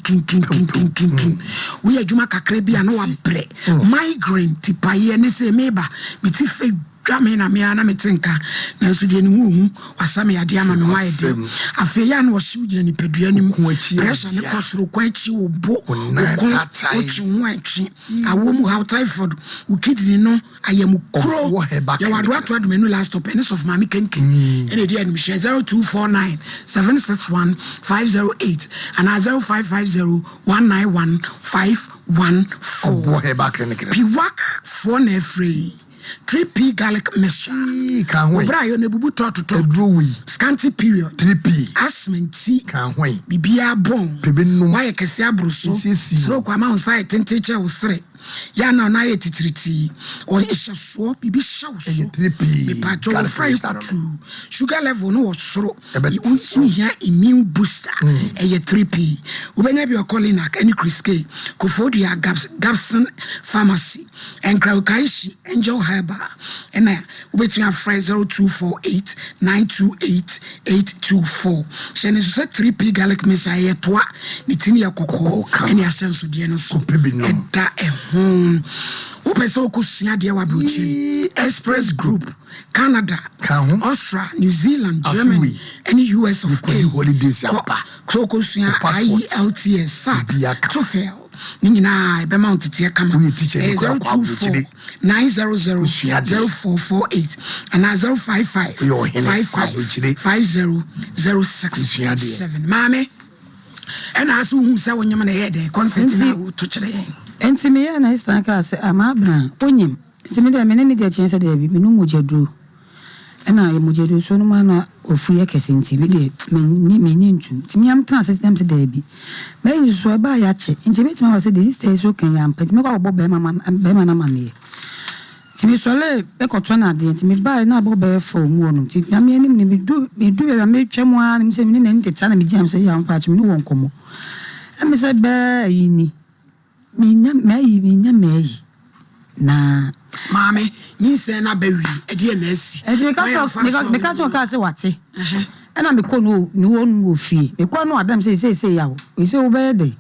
S2: we adwuma kakra bia no wabre migraine tipaye ne se meba miti fe dwame na me ana metenka na so de ne hu wasame ade ama me wae de afi ya na wo hyew gina ni padua nim pressure ne kosoro kwa chi wo bo o chi ho atwi awo mu how typhoid wo kidney no ayam kro ya wado ato ado menu last stop any of mami kenken ene dia nim share 0249 761 508 and 0550 191 514 Piwak for ne free 3P garlic mixture. Obra yo ne bubu to scanty period
S3: 3P
S2: asmenti
S3: kan hwen
S2: bibia bon why kese abruso so kwa ma unsa tenteche usre ya na ye titiriti o hyeso bibi hyawso
S3: 3P
S2: me pa jo fry kutu sugar level no osoro unsu ya immune booster 3P ubenya bi calling ak any Chriske Kofodia Gabson Pharmacy and Kraukaishi Angel Herba and ubetumi afra 0248 928 824 shene so 3P garlic mixture ye toa nitini ya kokko ene asenso de no so eda Upeso kusua de wa brochi Express Group Canada Australia New Zealand Germany and US of A
S3: holidays yapa
S2: so kusua IELTS SAT TOEFL Nina ebe mount tie kama 024 900 0448 and 055 55 5006 Mame and asu hu se wonyam na ye de consent na to kire
S9: Enti ya na isa ka se amabra onyim enti me de me ne de chense de bi me no mojadu na ye mojadu so no ma na ofu ye kese enti me de me ni ntu enti me am tan se dem se de bi me yu so ba ya che enti me tima se de stay so kan ya enti me ko bo be ma na ma ne enti me so le be ko to na de enti me ba na bo be fo mu onu enti na me anim ne me du be me twem a ne se me ne nteta na me jam se ya mpa che me no won komo me se be yi ni minya meyi na
S2: mame nyinse na bawi ede na asi
S9: me ka so ka se wate na me ko no ni won wo fie me ko no adam se ya wo se wo be de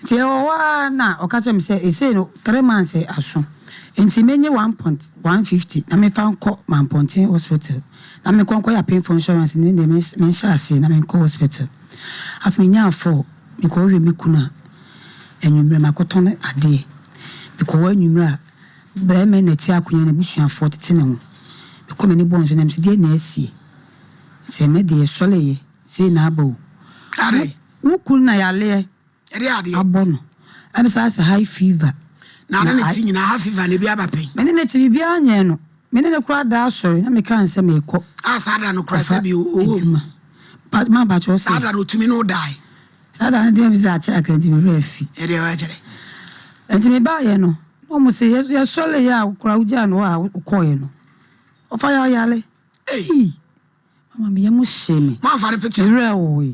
S9: ti o wa na o ka se me se no 3 months aso enti menye 1.150 na me fa nko Mampontin hospital na me ko ya pain for insurance ni de me sha ase na me ko hospital af me nya 4 me ko we me kuna enyumre makoton ade because enyumre bra me na ti akonya na busuafo tete ne ho because me ni bon so na mse de na asi se ne de soleye se na abo
S2: are
S9: wukul na yale
S2: ere ade
S9: abono am sa high fever
S2: na na ti nyina high fever ne bi abapen
S9: me ne ti bi anye no me ne kura da sorry na me kan se me ko
S2: asada no kura se bi o
S9: ma ba cho se
S2: asada no tumi no die
S9: sada na dem za cha akranti me refi
S2: ere wa jere
S9: enti me ba ye no mo se ye sole ya kura uja no a ukoye no o fa ya yale mama me yemu sheme
S2: ma fa the picture
S9: re wo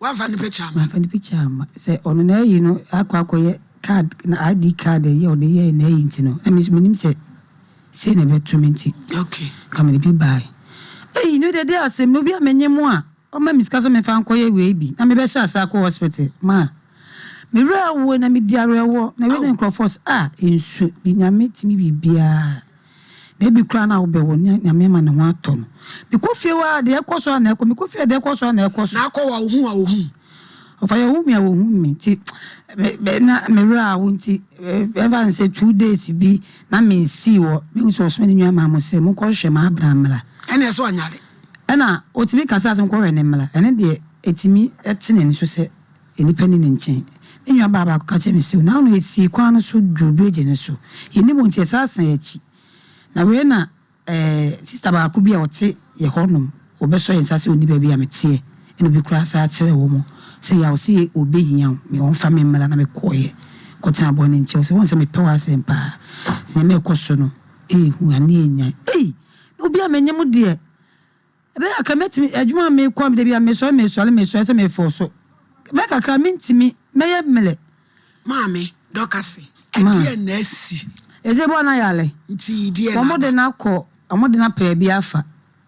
S2: wa fa the picture
S9: ma fa the picture ma se ono na yi no akwakoye card na ID card ye o de ye na yi ntino na me nim se na be 20
S2: okay
S9: come be buy no de asem no bi amenyemu a o ma miskasa me fa nkoye we bi na me be sha asa ko hospital ma me rewo na me diarewo na we den crofos ensu bi nyame timi bibia na bi kra na wo be wo nyame ma na ho ato no bi kofie wa de ekoso na eko mi kofie de ekoso na ekoso
S2: na akọ wa ohu
S9: o fa yo hu mi a wo hu mi ti na me rewo nti ever say 2 days bi na me si wo me so so ni nyama mo se mo ko hwe ma abramla
S2: ene so anyale
S9: ena otimi kasa asem ko hwe ne mla ene de etimi etene ni so se enipani ne nchen enwa baba ko kache mi se na no esi kwan so dwodwo je ne so eni mo ntie sasan achi na we na sister ba ko bia ote ye honom obeso yen sase oni ba bia metie eno bi kura sa kire wo mo se ya osi obehia me won fa me mla na me koye ko tan bo ne nche so won se me pe wa sem pa se me ko so no hu ani enya no bia menyem de ebe aka metimi adwuma me kom de bia me so se me fo so be kakra mentimi meye mele
S2: mame dokase edi na asi
S9: eze bo na yale
S2: nti di na
S9: amode na pa bia afa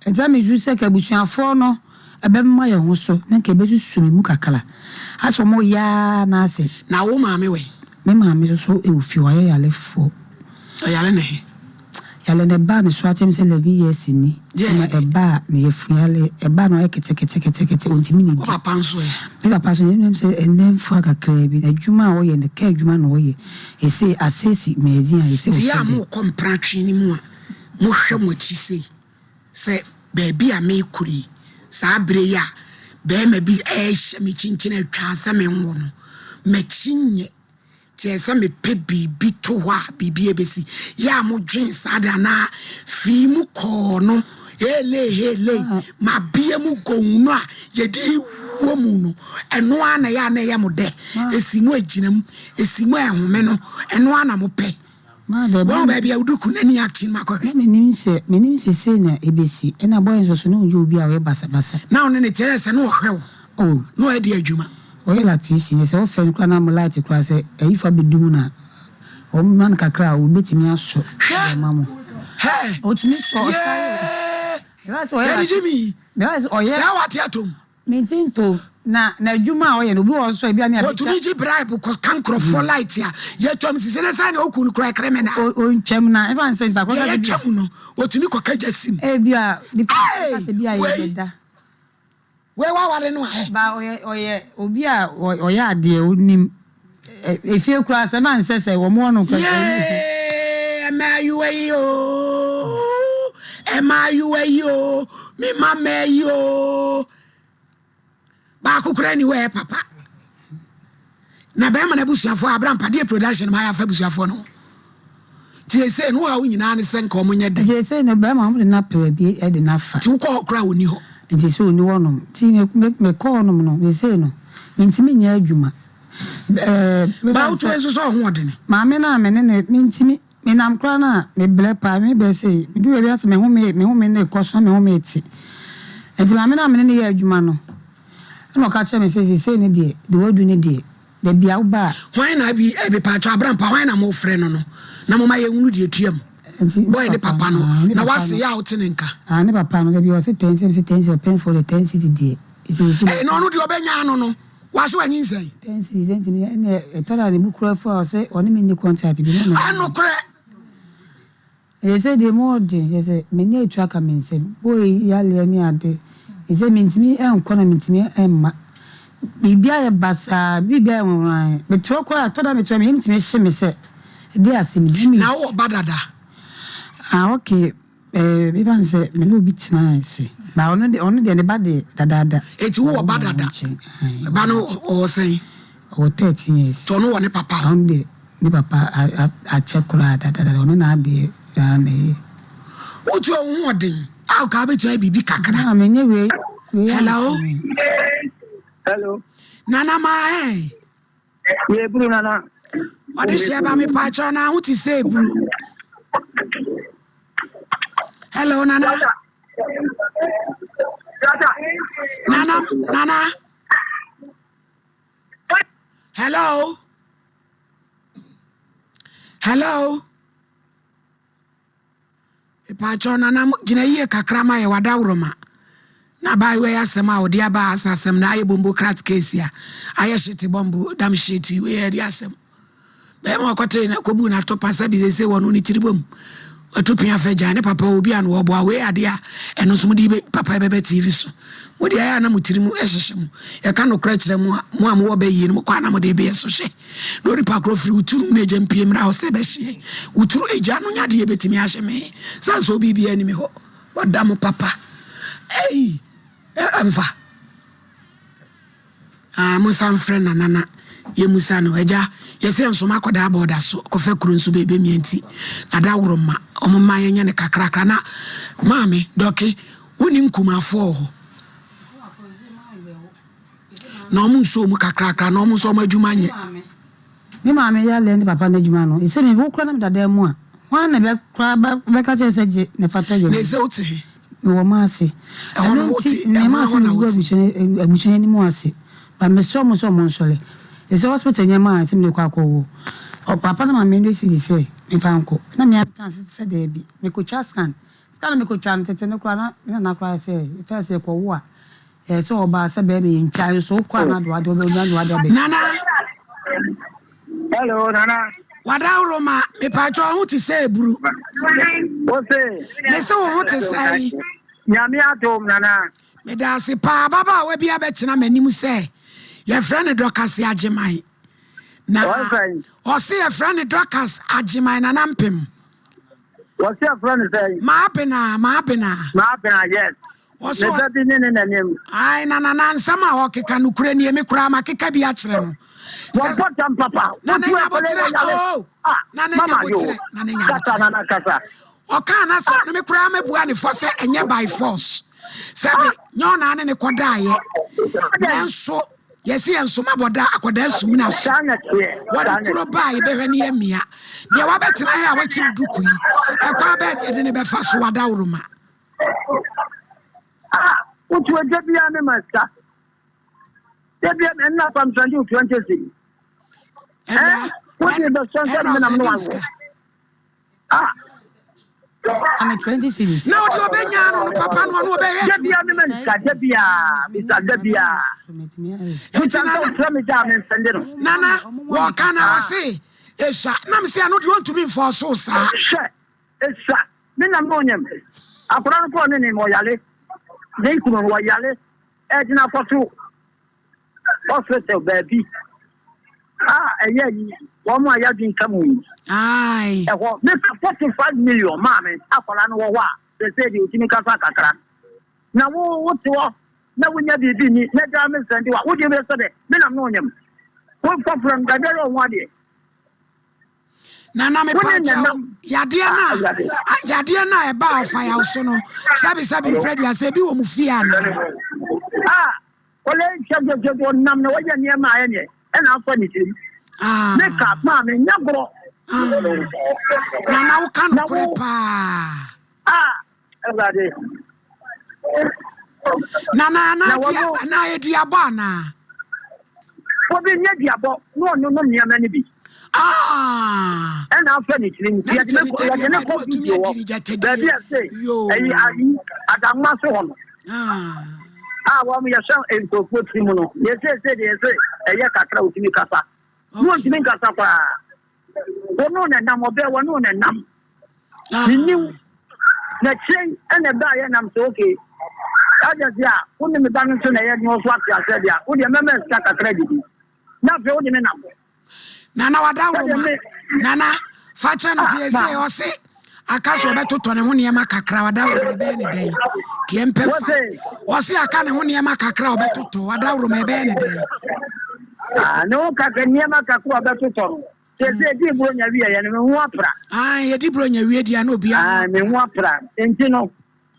S9: eza me ju se ka busuafo no ebe mma ye ho so na nke be susumi mu kakala aso mo ya na ase
S2: na wo mame we
S9: me mame so e ofi wa yale fo
S2: yale ne
S9: yale ne ba ne so atem se 11 years ni na e ba ne yefuale e ba no ekete ontimi ni di
S2: papa nso e
S9: me papa so nem se enem fa kakra bi adwuma a wo ye ne ka adwuma na wo ye e se asesi mezi a e se
S2: ya mo kompratwe ni mu a mo hwe mo chi se baby a me kuri sa bre ya be ma bi e hye me chinchin atwa sa me nwo no me chinye tie sa me pe bibi to wa bibi ebesi ya mo dwen sada na fi mu ko no hele ma bia mu gonu a ye de wo mu no eno ana ya na ye mo de esimu aginam esimu ehome no eno ana mo pe
S9: ma de
S2: ba baby a uduku na ni action makore
S9: menim se se na ebesi ena boy nso so no nje obi a we basa
S2: na one ne tere se no hwew no e de adwuma
S9: oye lati si se o fen kwa na mo light kwa se ayifa bedum na o man kakra o betimi aso mamo o timi so o
S2: ya Jimmy
S9: oye
S2: sa wati atom
S9: mintinto na adwuma oye no bi o so bia na
S2: o tumi ji bribe ko kankro for light ya twam si se na sa na okunu kra kremena
S9: o nchem na even say ba ko
S2: ya twam no o tumi ko kajasim
S9: bia di pa se bia ye da
S2: we wa ware no
S9: ba oye obi a oye ade onim efie kura se man se wo mo no ka
S2: ma you ayo me mama yo ba ko kura ni we papa na ba ma na busuafo Abraham Pade production ma ya fa busuafo no tie se no ha nyina ne se nka omonye de
S9: tie se no ba ma mo na pa bi e de na fa
S2: ti ko kura oni ho
S9: nti so ni wonom ti me call no no we say no mentimi nya adwuma
S2: ba uto enso so ho odene
S9: ma me na me ne mentimi me nam kra na me ble pa me be say me du we ase me ho me ne koso me ho me ti nti ma me na me ne ya adwuma no no ka che me say ne de wodu ne de bia uba
S2: why na bi e be pa to Abraham pa why na mo frɛ no na mo ma ye hunu de tuam boy ne papa no na wase ya otene nka
S9: ne papa no bi o se tense pen for the tense de
S2: no no de obenya no wase wanyi nsai
S9: tense senti me ne tola ne bukura fo o se oni me ni contact bi no
S2: ano kre
S9: e se de mode e se me ne etu aka me nsem boy ya le ni ade e se mentimi enko na mentimi emma bibia ye basa bibia won me troko atoda me tro me mentimi hye me se de asem di mi
S2: na wo badada
S9: okay even say me no bit nice ba ono de ne ba de dada
S2: eti wo badada ba no o say
S9: o 13 years
S2: to no wo ne papa
S9: on de ne papa a chekura dada ono na de ne
S2: o tu o hodin a ka be tu bibi kakra
S9: na me ne we
S10: hello
S2: nana ma
S10: ye bru nana
S2: what is she ba me pa cho na hu ti say bru hello nana hello pa cho nana gina ye kakra ma ye wadawroma na bai we asema odi aba asasem na aye bombo krat case ya aye shiti bombo dam shiti we edi asem be mo kote na kobu na to pasa bi se wonu ni tiribom atopia faja ne papa obi an wo bo we ade a eno so mudi papa bebe TV so wodi aya na mutirimu ehyehyem e ka no kra kire mu am wo be yi no kwa na mo de be so hye no ripa kro firi uturu na ejempie mra ho se be hye uturu eja no nya de e betimi ahye me sanso bibia ni me ho wadam papa amfa musa mfre na nana ye musa no eja ye se nso makoda aboda so kofa kuru nso bebe mienti ada woroma omma ye nya ne kakrakra na maame doki woni nkumafo ho na omu so mu kakrakra na omu so madwuma nye
S9: me maame ya le ne papa na dwuma no ise me wo kura na dada mu a wan na be kura be ka che seje ne fata yo
S2: ne se uti
S9: wo ma ase
S2: ono uti
S9: ne ma se wo abuchene ni mu ase ba me so mo nsole ese hospital nyama ase me kwa wo o papa na maame ndo si se me fa nko na me chance se de bi me ko twa scan me ko twa no tete ne kwa na kwa se fa se ko wo a so oba se be me ntwa so kwa na do ade be nya do ade be
S10: hello nana
S2: Wadauroma, me pacho who to say, Bru.
S10: Ose.
S2: Me so who to say.
S10: Nyame atom nana.
S2: Me da se pa baba we bia betina manim say. Your friend Dorcas Ajimai. Na. O say your friend Dorcas Ajimai na nampem.
S10: What's your friend say?
S2: Maapena, yes.
S10: What's your name?
S2: I na nsama okeka nukure ni emi kura makeka bi akyere no.
S10: What papa?
S2: Na nya botire oh. Na nya botire, na nya botire.
S10: Kasa.
S2: Oka na sa no me kura mebua ni for say enye by force. Sabi nyo na ne koda ye. Nanso yesi enso maboda akoda asum na so. What kuro ba ye behwe ne emia. Ne wa betina he a wachi duku yi. Ekwa be de ne be fa so wada uruma.
S10: What you debia me master. Debia me na pam 2020. What is the song that
S9: I'm 20 cities.
S2: No, do benya no papa no no be
S10: debia me Mr. Debia.
S2: Nana, what can I say? Esha, nam say I not want to be for so sir.
S10: Esha, me na monyam. Akora ko ne mo yale. Dey kuno wa yale. E dina foto. Hospital baby. Eye yi. Wo mo aya din kamu.
S2: Ai.
S10: E ho me 45 million ma me akora no wo wa. They say the utimi kasa kakra. Na wo ti wo. Na wo nya bibi ni. Na da me sende wa. Wo di be so de. Me na monyam. Wo from gadero wo de.
S2: Nana me pacha yade na e ba fire so no sabi predu ase bi wo mu fia na
S10: ole chajo nam na waje ne ma ye ne e na afa ni tim me ka ma me nyagro
S2: nana wo kan kure pa
S10: everybody
S2: nana na e duabo na
S10: obi nye duabo no nyama ni bi and after it, we are showing a good Simono. Yes, a yakatra with me Casa. No, you mean Casapa. One and number one and num. You knew the chain and the die, and I'm so okay. I just, only the balance on the head knows what I said. Would you remember Saka credit? Not the only number.
S2: Nana wadauroma nana facha ntiese o se akaso betoto ne ho niema kakra wadauroma be ne den kiempe fa o se aka ne ho niema kakra obetoto wadauroma be ne den
S10: no kaka niema kakra obetoto se di bronya wi ya ne ho apra
S2: ye di bronya wi dia na obi a
S10: me ho apra enti no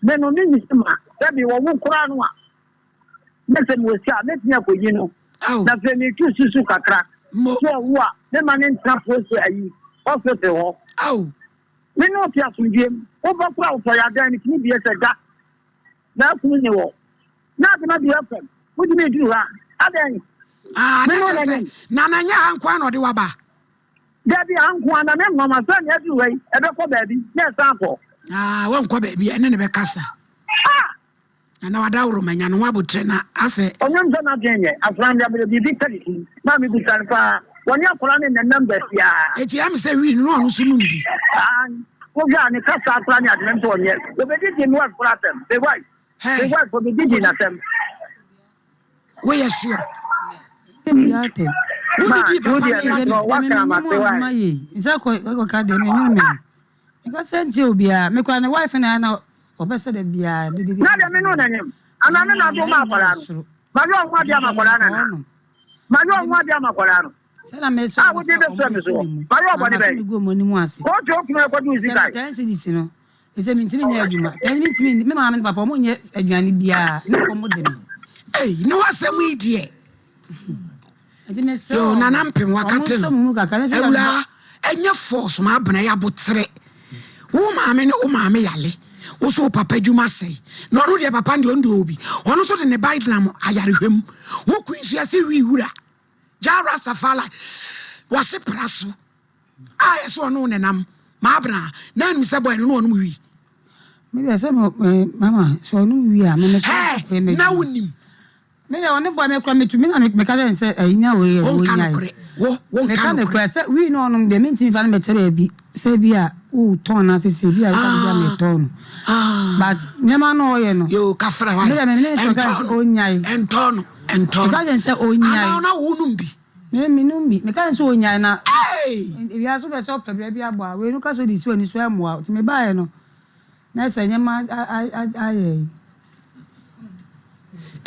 S10: me no ni nisima se bi wo kura no a me se mo sia me tia ko yi no na fe mi tu susu kakra so wa the man in traffic ayi office ho me no tia sundiem o ba kwa o ya dan ni bi ese da na ku ni wo na de na bi afem wo di me du ha adan
S2: na nya hankwa no de waba
S10: da bi hankwa na me mama so na du wei e be ko baabi na sample
S2: won ko baabi ene ne be kasa na wadauro manya no wabotre na ase
S10: onyam so na denye afran ya be bi tali na mi butan fa woni akora ne number ya
S2: eti am se wi no onu sunu bi
S10: ko ga ne kasa akora ne adem so onye we be di no akora tem be why for the di na tem
S2: we are sure
S9: ya tem isa ko ka dem enyu me because senti obia me kwa ne wife na obese de bia de
S10: na de me no na nyem ana me na do ma akora no ma yo nwa dia ma akora na ma yo nwa dia ma akora no
S9: sana me so
S10: wo de be so me so ma yo bo de be
S9: go mo ni mu ase
S10: ko jo kuma ko du zika
S9: ten cedis no ese mi ntimi nya adwuma ten mi ntimi me ma me papa mo nye aduane bia na ko mo de me
S2: no asem idie
S9: ntimi so
S2: yo na nampem wakate no ewla enye force ma abena ya botre wo ma me ne wo ma me yale wo so papa dwuma sei no no de papa de ondo obi ono so de ne baidam ayarehwem wo kunsu ase wi wura ja rastafala wo se praso yeso ono ne nam ma abena na nim se boy no ono wi
S9: me de se mama so ono wi a me
S2: na wonim
S9: me de one boy me kwa me tumi na me ka den se ayinya we nya
S2: Won't
S9: can we know the meeting fan better be say be a ton as say be a ton. But never know
S2: you kafra
S9: and ton. Can't say oh nya
S2: na wonumbi.
S9: Me numbi me can't so nya na if you are so so baby abo we no ka so this one so am out me buy no na say nyama I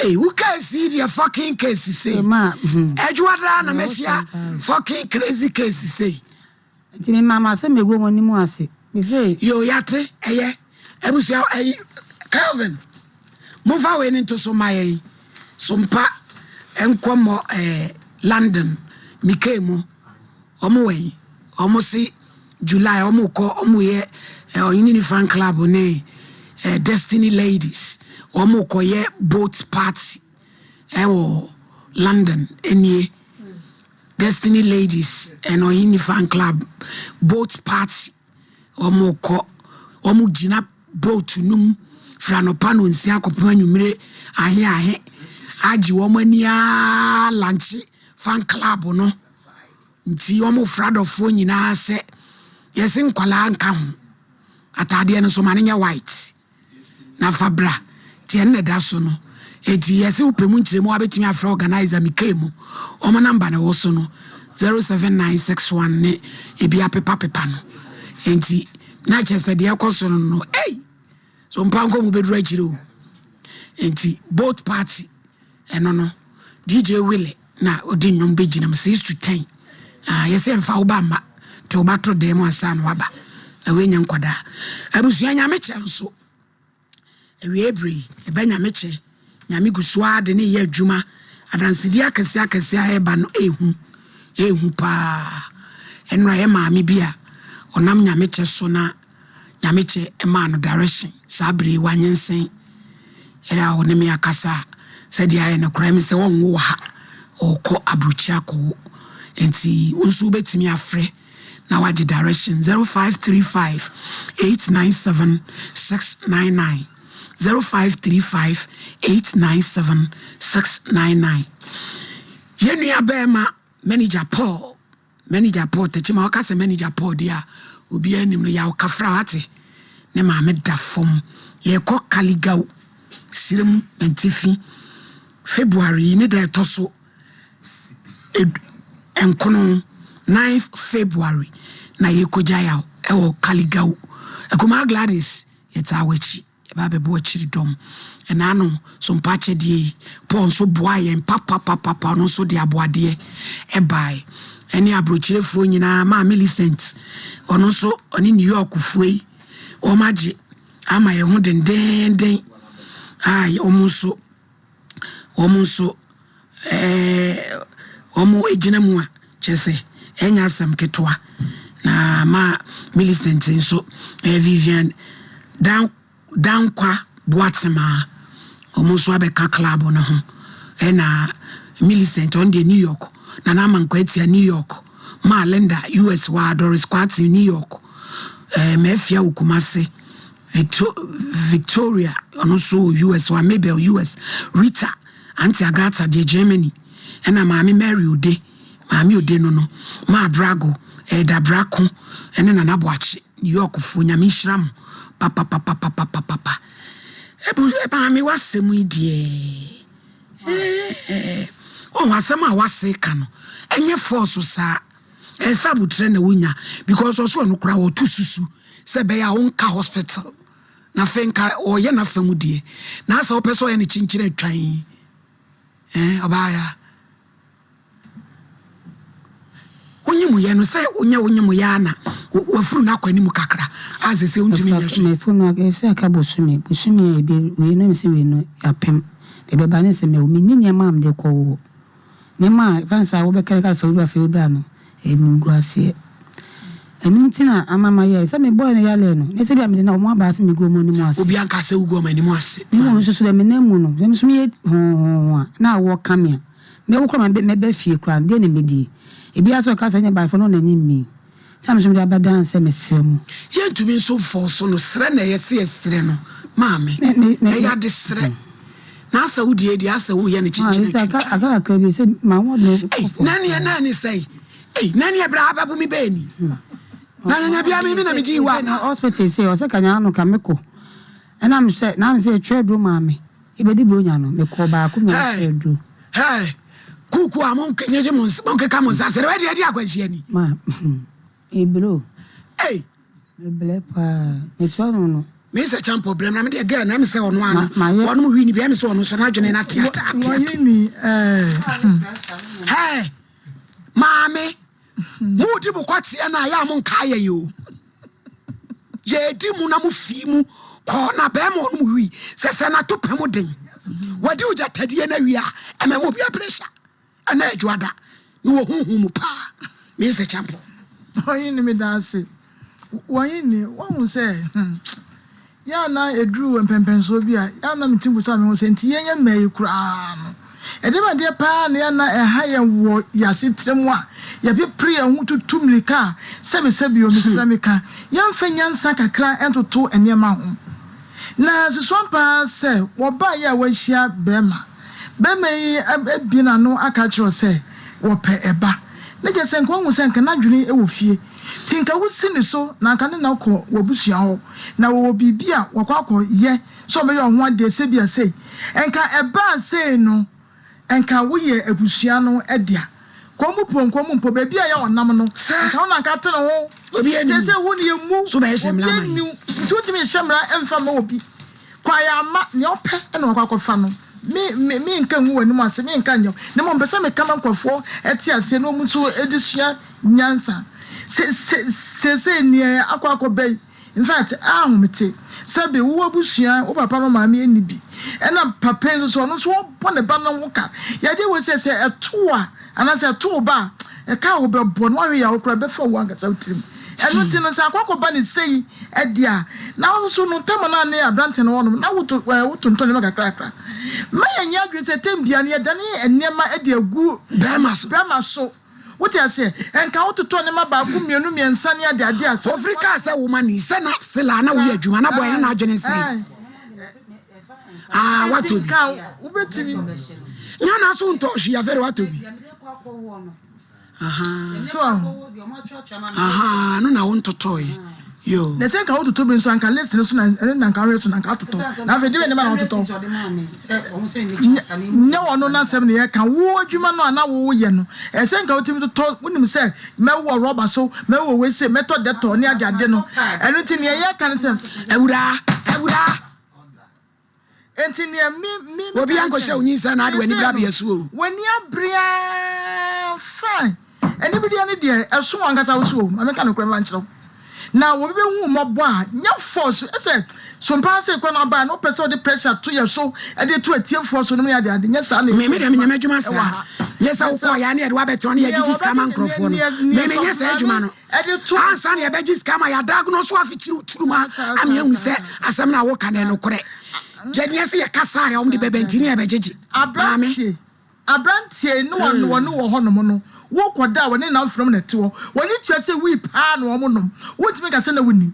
S2: Hey, who can see the fucking case say? Ma, Edward na mesia fucking crazy case say.
S9: Ti me mama say me go money mu ase. Me say
S2: yo yate eye. Ebusia Calvin. Move away into Somaye. Sompa Nkomo London. Mikemo. Omo we. Omo si July omo ko omo ye Unity Fan Club ne Destiny Ladies. Omo koye boat party London any Destiny Ladies and Oyini Fan Club boat party omo gina boat num franopa no nsia kopema nwumire ahe agi omo ania lunch fan club no nti omo fradofo nyina se yesi nkwala nka ho atade no so mane white na fabra tienne da so no eti yesi upemu nchiremu abetimi afra organizer mikemu omo number na wo so no 07961 ne ebi apepa no enti na chese de yakoso no so mpanko mu bedru akire o enti both party eno no DJ Willie na odi nnwom beginam 6 to 10 yesi emfa obama to batro dem asan waba awenya nkwada abusuya nyameche nso ewiebri ebenya meche nyame gusua de ne ye adwuma adansidi akese eba no ehu pa enra ye maami bia onam nyameche so na nyameche ema no direction sabri wanyensen era onemi akasa sedi aye na kura mi se wonwo ha okọ abruchia ko enti unsu betimi afre na waji direction 0535 897 699 0535 897 699 yenu abema manager Paul techima wakase manager Paul dia obi anim no ya okafra wate ne ma me da fom ye ko kaligao sirem mentifi February ni da toso enkono 9th February na ye ko jaya e kaligao akuma Gladys yeta wachi eba bebo achiri dom enano so mpache die pon so boaye papa no so de aboade e bai eni abrochire fo nyina ma Millicent ono so oni New York fuei o maji ama ye hu den ai omo so omo ejina mu a chese enya asem ketwa na ma Millicent nso Vivian down kwa boatema omuso abeka club no ho ena Millicent on the New York na na mankwatia New York ma Linda US wa Doris Kwati New York mefia ukumase Victoria onuso US wa Mabel US Rita Auntie Agatha de Germany ena maami Mary Ode no ma Brago da Brako ena na nabwachi New York fu nyame hyiram papa eba mi wasemu idie wasema wase ka no enye force sa sabutre na wonya because also no kura wo tususu se be ya wonka hospital na fenka oye na famu die na asa opeso ye ne chinchire atwan obaya onyimu ye no se onyimu ya na wafuru na kwani mu kakra azese untumi nyaso
S9: me funu ese aka bosumi ebe we no se we no yapem de be ba ne se me o mi nya mam de ko ne ma fansa wo be kere ka fewura no enugu ase enuntina amama ye se me boy no yale no ne se bia me na o mo aba se me go mo ni mo ase
S2: obi anka se ugo ma ni mo ase
S9: ni mo so de me na mu no me so me na wo kamia me wo kro me be fie kra de ne me di ebi aso ka se nya ba fo no na nyimi Samsung da badan se mesemu.
S2: Ye ntumi so force no sre na yesi esre no. Maami. E ya de sre. na asa wo die die asa wo ye ne chichi
S9: aka bi say ma wo no
S2: nani say nani ebra ababu mi be ni na nya bia mi na mi di wa
S9: na hospital say o say kanya no kameko ena me say na me say twedu ma me ibedi bronya no me ko ba ko me twedu
S2: kuku amon kenyeje mon ke ka mon sa se we dia akwanhia ni
S9: ma ebro
S2: me
S9: pa me twa no
S2: me say champ problem na me de girl na me say ono ana ono mo wi ni bia me say ono so na dwene na theater
S1: ni
S2: mame mudi bu kwatia na ya mon ka ye yo ye di mu na mu fi mu ko na be mo no mu wi se na to pemu den wadi uja tadie na wi a eme mo bia pressure ana adwada ni wo huhu mu pa me say champ
S1: oyin mi da se woyin ni won say ya na edru empempenso bi a ya na mitimbu sa me ho se nti yen mai kura no edema de pa na na eha ye wo yasetremu a ye be pre hu tutumlika sebi o misramika yan fanyansa kakra entoto enema ho na susompa se wo ba ya wa hia bema yi ebina no aka kiro se wo pe eba ne je se nko hu se nka na dwene e wo fie tinka wusi ni so na nka ne na ko wo busua ho na wo bibia wo kwakọ ye so me yo ho ade se bia sei enka eba sei no enka wo ye abusua no edia komu mpo bebia ya onam no enka na nka te no ho
S2: obi eni
S1: se wo ni emu
S2: so be hemla man
S1: tutimi hemla emfa ma obi kwa ya ma ne ope na wo kwakọ fa no me nka hu wani ma se me nka nyo ne mo mpesa me kama nkofo eti ase no mu so edisua nyansa se ni akwa bay in fact ahumete sabe wo abusua wo papa no maame eni bi ena papa nso so no so bo ne ba no woka ya de wo se etoa ana se to ba e ka wo be bo no ya wo kra be fa wo angasa utirim eno ti no sa akwa ba ne sei edia na wo so no tam na ne abrante no wono na wo to ntone me kakra ma ya nya adwe se tembia ne dane enema edia gu bema so what you say enka wototo ne maba ku mienu miensa ne ade ase
S2: Africa say woman ni se na still na wo adwuma na boy na adwene se what to be
S1: ubetimi
S2: nya na so nto hwe ya very what to be
S1: so
S2: no na won totoy yo
S1: na se nka wototo be so anka list no so na nka we so na nka toto na fe de ne ma na wototo ne wono na sem ne ya ka wo adwuma no ana wo ye no e se nka wotimi toto wonim se me wo rubber so me wo we se me to de to ne ade no eno ti ne ya kan se
S2: ewura
S1: enti ne mi
S2: obi anko hye onyi sa na ade wani bra bia so
S1: wani abria fine eni bi de ne de eso ankasa wo so ma me ka no kra ma nkyerɛ na wo be hu mobo a nya force say sompa say kwa na ba no person the pressure to your so e dey to atie force no me ade nya sa na
S2: me dem nya madwuma sa nya sa wo ya na e de wa beto na ya gigi scam ankrofo no me nya sa adwuma no
S1: e dey to
S2: ansa na e be gigi scam ya diagnose wa fitiru turuma am ya hu se asem na wo ka na no kore jenia se ya kasa ya om de bebentini ya be gigi
S1: abrantie no wono wo honom no wo koda woni na from na tewo woni tua se wi pa no omonom wontimi ka se na woni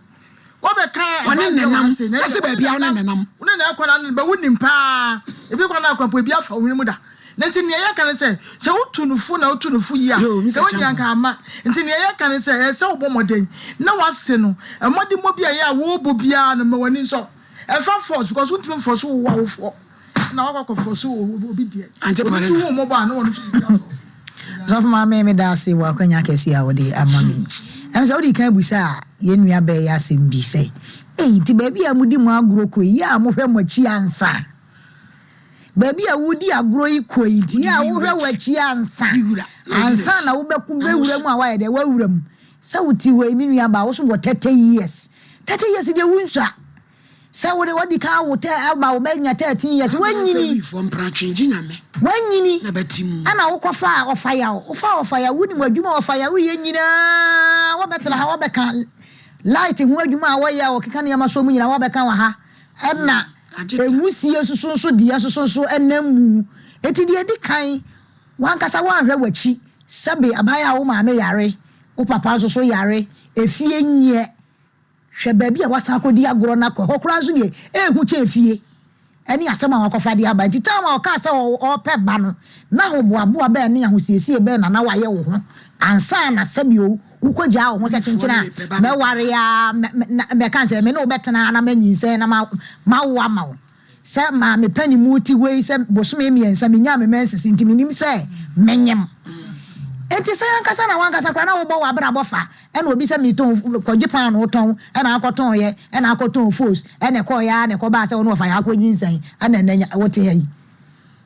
S1: wo be ka
S2: woni nenam ase ba bia woni nenam
S1: woni na akwa na ba woni pa ebi kwa na akwa po bia fa woni mu da nti ne ya kan se wotunufu na wotunufu yi a se woni anka ama nti ne ya kan se se wo bomoden na wase no emodi mo bia ya wo bo bia no ma woni so e fa force because wontimi force wo wa wo fo na wakọ for so obi die
S2: ante pare
S1: so mo ba na wonu
S8: so for me da se wa kwanya kesi a wode amami em so di kan busa ye nua be ya sembi se ti baby amudi mu agro ko yi a mo hwe mo chi ansa baby a wudi agro yi ko yi ti a wo hwe wa chi ansa na wo be ku be wura mu a wa ye de wa wura mu sa wuti we mi nua ba wo so 30 years de wunsa sa wodi ka wote aba wo benya 13 years wanyini
S2: from prachinji nyame
S8: wanyini
S2: na batimu
S8: ana wokofa ofaya wuni mwadwuma ofaya wo yenyina wo betela ha wo beka light hu adwuma a wo ya wo keka ne yama so mu nyina wo beka wa ha enna emusie susunso dia susunso enamu eti de di kan wankasa wanhwe wachi sabe abaya wo maame yare wo papa so yare efie nye hwe baabi a wasa akodi agoro na ko hokura so de ehu che efie any asema wakofa dia ba nti time waka se o pe ba no na ho boaboa ba ne ahosiesie be na waye wo ho ansa na sabio ukogya wo ho se chenchena me ware ya me kan se me no betena na manyinse na ma wo ma wo se ma me pani muti we se bosome miensa me nya me mensisi nti minim se menyem enti se yankasa na wankasa kwa na wo bo wa bra bofa ena obi se mi ton kwaje pan no ton ena akoton ye ena akoton force ena ko ya ne ko ba se wo fa ya akwanyi nsan ena nanya wote yi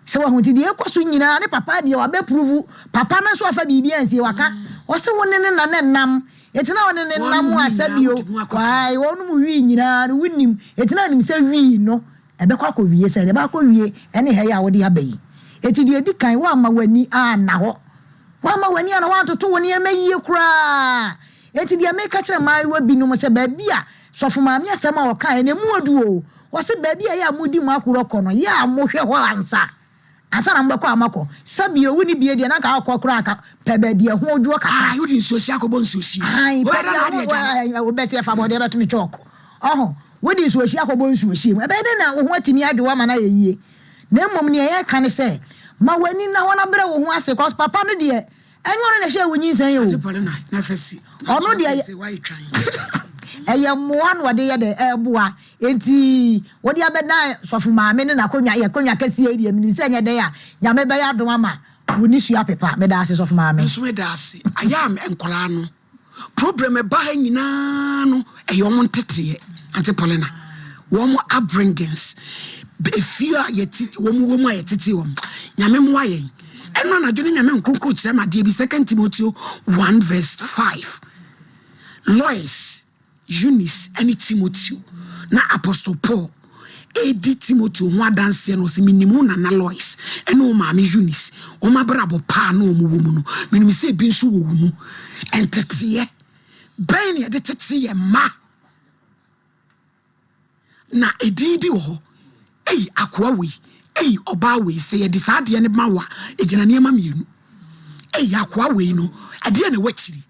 S8: se wo hunti de ekoso nyina ne papa de wa be prove papa na so afa bibi ansie waka wo se wo ne na ne nam eti na wo ne nam asabio wai wo no mu wi nyina no winnim eti na nim se wi no ebe kwa ko wie se de ba ko wie ene he ya wo de abai eti de di kan wa ma wani na ho wama wani ana wantoto woni emayie kura enti dia meka kire mai wa binom se baabia sofo maami asema wo kan na mu oduo wo se baabia ya mudi mu akuro kono ya mohwe ho ansa na mbekọ amako sabio woni bie dia na ka akokura aka pebadia ho oduo ka
S2: you din sosia akobon sosia
S8: wo bese ya fa bode betumi choko wodi sosia akobon sosia mu ebe de na wo ho atimi ade wa mana yeyie na mmom ne ye kan se ma wani na wana bere wo ho ase cause papa no de enyo na hye wonyi nsan ye o
S2: na fasi
S8: ono de eye moa no de ye de eboa enti wodi abeda sofu maame ne na konwa kase ye de mi se nye de ya nya me be ya do ama woni sua pepa me da ase sofu maame
S2: so me da ase aya me enkola no problem e ba nyina no eyo mo ntete ante polena wo mo upbringings efia yetiti wo mo yetiti wo nyame mo ayen eno na dwene nyame nkonko kire ma de bi 2 Timothy 1:5 Lois Eunice and Timothy na Apostle Paul edi Timothy ho adanse no se minimu na Lois eno maame Eunice o mabrabo pa na o mu wo mu no minim se bi nso wo mu entete ben ye de tete ye ma na edi bi wo akwa we oba we say ye disade ne mawa ejina ne ma mienu akwa we no ade na wachiri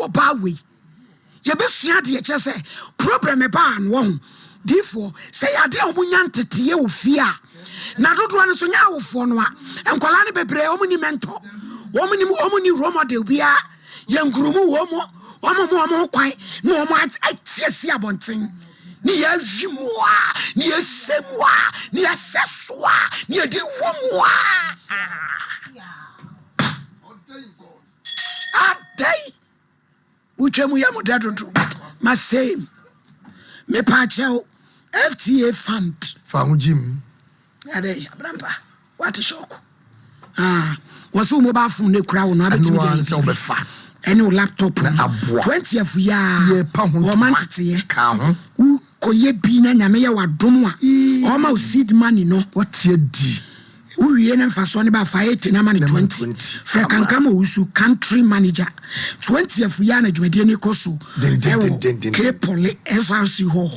S2: oba we ye be sua de che say problem e ba an wo therefore say ade omunya ntete ye ofia na dodo an so nya awofo no a enkola ne bebre omuni mento omuni role model bia ye ngurumu wo mo kwai no mo atiesi abonten ni ya jimwa ni ya semwa ni ya seswa ni ya diwomwa adai uchemu ya mudadudu masem me pacheo FTA fund
S3: fa hujim
S2: ade abrampa what shoko wasu mo ba fun ne kura wo no abetimi de
S3: obefa
S2: any laptop 20th year o man tete
S3: ka ho
S2: koye bi na nyame ya wadom a o ma seed money no
S3: what ye di
S2: uwie na mfaso ne ba fa 80 na money 20 frankanka mo usu country manager 20th year na dwumade ne koso ke pole SRC ho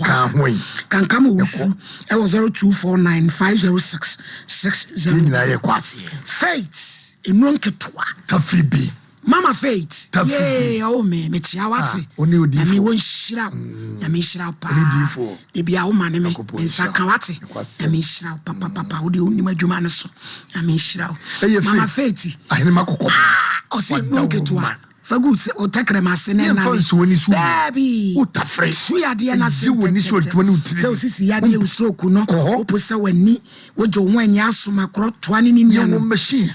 S2: kanka mo usu e was 0249506660
S3: na ye kwase
S2: faith enronketwa
S3: tafribi
S2: Mama Faith, yeah, oh me chiawati. Ami won shira. Ami shira pa. E bia wo mane me nsakawati. Ami shira papa wo de onima dwuma no so. Ami shira. Mama Faith.
S3: Ahene makoko.
S2: O se nonketua. Fagu o takrema sene na. Baby.
S3: Utafre.
S2: Suya de na
S3: se woni so adwuma no utire.
S2: Se o sisi ya de usroku no. Oposa wani. Wojo won anya asoma kro toa ne ni nua no.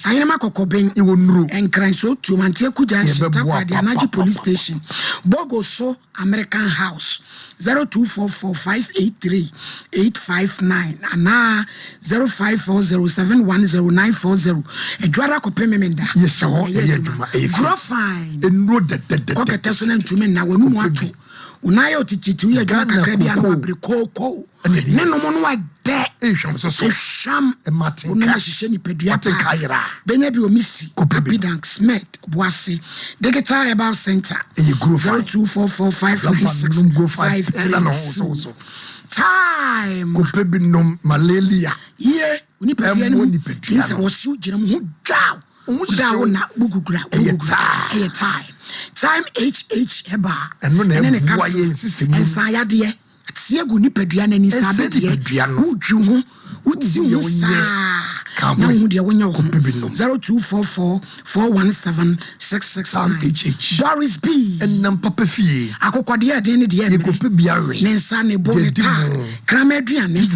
S2: Ahene makoko ben
S3: e wonuru.
S2: Enkran so tumantie kuja shita kwa de anaji police station. Bogo so American House 0244583859 ana 0540710940 edwara ko pememenda
S3: yes ho eduma
S2: grow fine
S3: enro de
S2: ko keteso na ntumi na wanu mu ato unayo tititi ya jama kakra bia no abre koko ne no mo no wa de
S3: ehwam so
S2: sham
S3: martin
S2: ka hihye ni pedua
S3: kaira
S2: benya bi o misti Abidank Smith boase digital herbal center
S3: e grow
S2: 02445653 time
S3: ko pebinom malaria
S2: yeah uni pedua no tinsa wo siu gira mu ho dao na bugugura time HH herbal
S3: eno na e system
S2: ensa ya de sie gu nipadua na ni sabe de wudwu ho wutsi ho saa na hu de wonya ho 0244 417 669 Doris B
S3: enam papa fie
S2: akokode ade ne de
S3: e kope biare
S2: ne nsa ne bonita kramaduane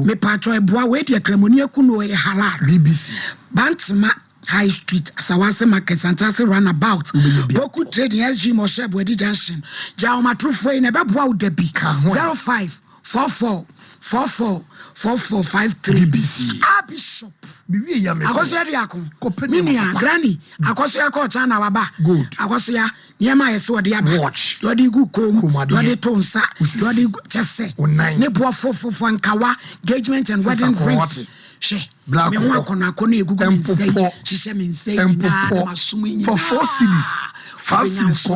S2: me patro eboa we de kramoni akuno e halal
S3: BBC
S2: Bantma High Street, Sawase Market, Santasi Runabout, Boku Trading SG Moshe Bwedi Junction, Jaoma Trufwe, Nebabwa Debi, 0544444453
S3: BBC.
S2: Bishop.
S3: Bibi ya me.
S2: Akosia diako. Minia Granny. Akosia ko chana waba.
S3: Good.
S2: Akosia niema yeso de aba.
S3: Watch.
S2: Do de gu kom. Do de tonsa. Do de chese. Ne bo fofofo nkawa engagement and wedding drinks. She
S3: black
S2: me wa kona egugu nsei shishe me nsei na masumu nyina
S3: for 4 cities 5 cities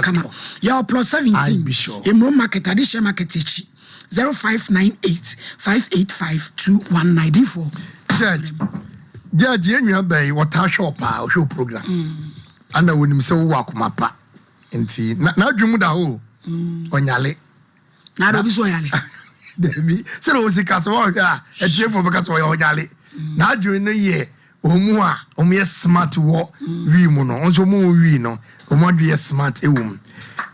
S2: kama ya plus 17 emro market addition market echi 0598585219
S3: Judge enwa bai water shop a o show program ana wonim se wo akoma pa nti na adwum da ho onyale
S2: na do bi so yale
S3: Debi se no sika so wa etie fo beka so onyale na adwun no ye omu a omu ye smart wo wi mu no onso mu wi no omu adwe ye smart ewum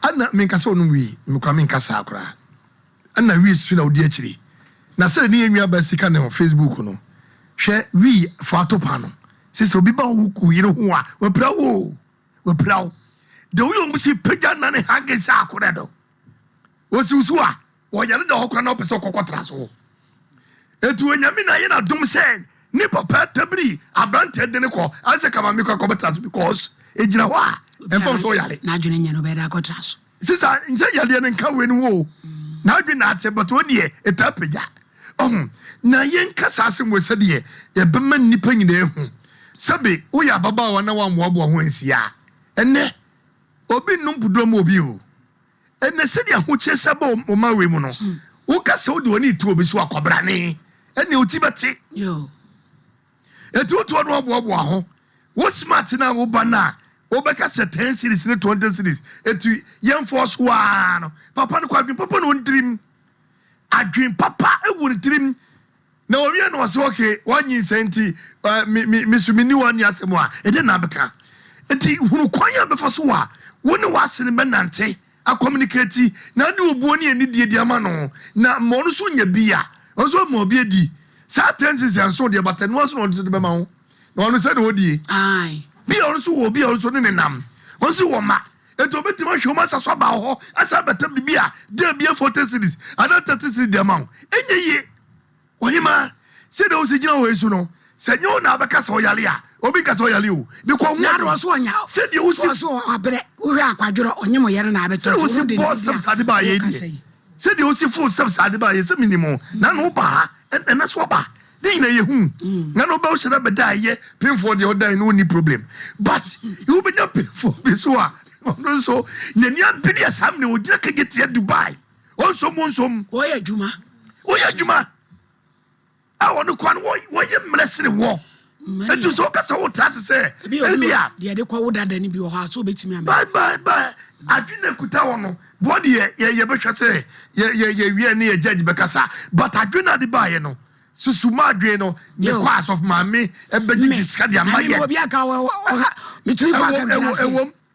S3: ana menka so no wi mekwa menka sa akra ana wi su na odi akiri na se ni enwa ba sika na Facebook no hwe wi fo atopa no se obi ba wo ku yire ho a we pra de wi omu si peja na ne hage sa akra do osi usu a Oyale da hokra na opese kokotra so. Etu onyame na ye na dum sen ni papa tabri abrante de ne ko ase kama me kokotra because ejina ho a enfo so yale
S2: na adwene nya no be da kotra so.
S3: Sister nse yale ne nka we ni wo. Na adwene na ate but oni e etapeja. Na ye nka sase mo se de ye bema nipa nyina ehu. Sabe wo ya baba wa na wa moabo ho ansia. Enne obi num budom obi o. Ene se dia ho chese ba o ma we mu no wo ka se wo de oni tu obi so akobrane ene oti beti
S2: yo
S3: etu to no obo ho wo smart na wo ba na wo be ka se 10 series ne 20 series etu yem force wa no papa no kwa papa no ndrim adwen papa ewu ndrim na obi no so okay wanyi senti mi sumini wani asemo a ede na beka enti hunu kwanya be foso wa wo ne wasene benante a communicate na de obuoni ani die ama no na mo no so nya bia oso mo bia di sa tenses anso de bata no so no de be ma ho na ono se de odie
S2: ai
S3: bia ono so wo bia ono so ne nam onso wo ma eto beti ma hwoma saso ba ho asa bata bia de bia 40 cities ada 30 cities de ma ho enye ye ohima se de o se gina wo so no se nyo na abeka so yale a obi ka so yale o bi ko
S2: na do so onya
S3: se de o
S2: so abre wo hwa akwadworo onyemo yere na abeto
S3: so de steps ade ba ye die se de o si full steps ade ba ye se minimum na no ba na so ba de na ye hu na no ba o shira beda ye painful de o die no ni problem but you be nya painful be so a no so nyania bidi asam ne o gina ka get ya Dubai onsom
S2: o ye adwuma
S3: awo no kwan wo ye mlesere wo etu so ka se wo trase se ebia
S2: de de kwa wo dada ni bi wo ha so betimi am
S3: bye adwene kuta wo no body ye behwe se ye wie ne ye judge bekasa but adwene de ba ye no susuma adwene no ye class of mame ebeji diska de amaye
S2: me obi aka wo me tumi fa kam jina se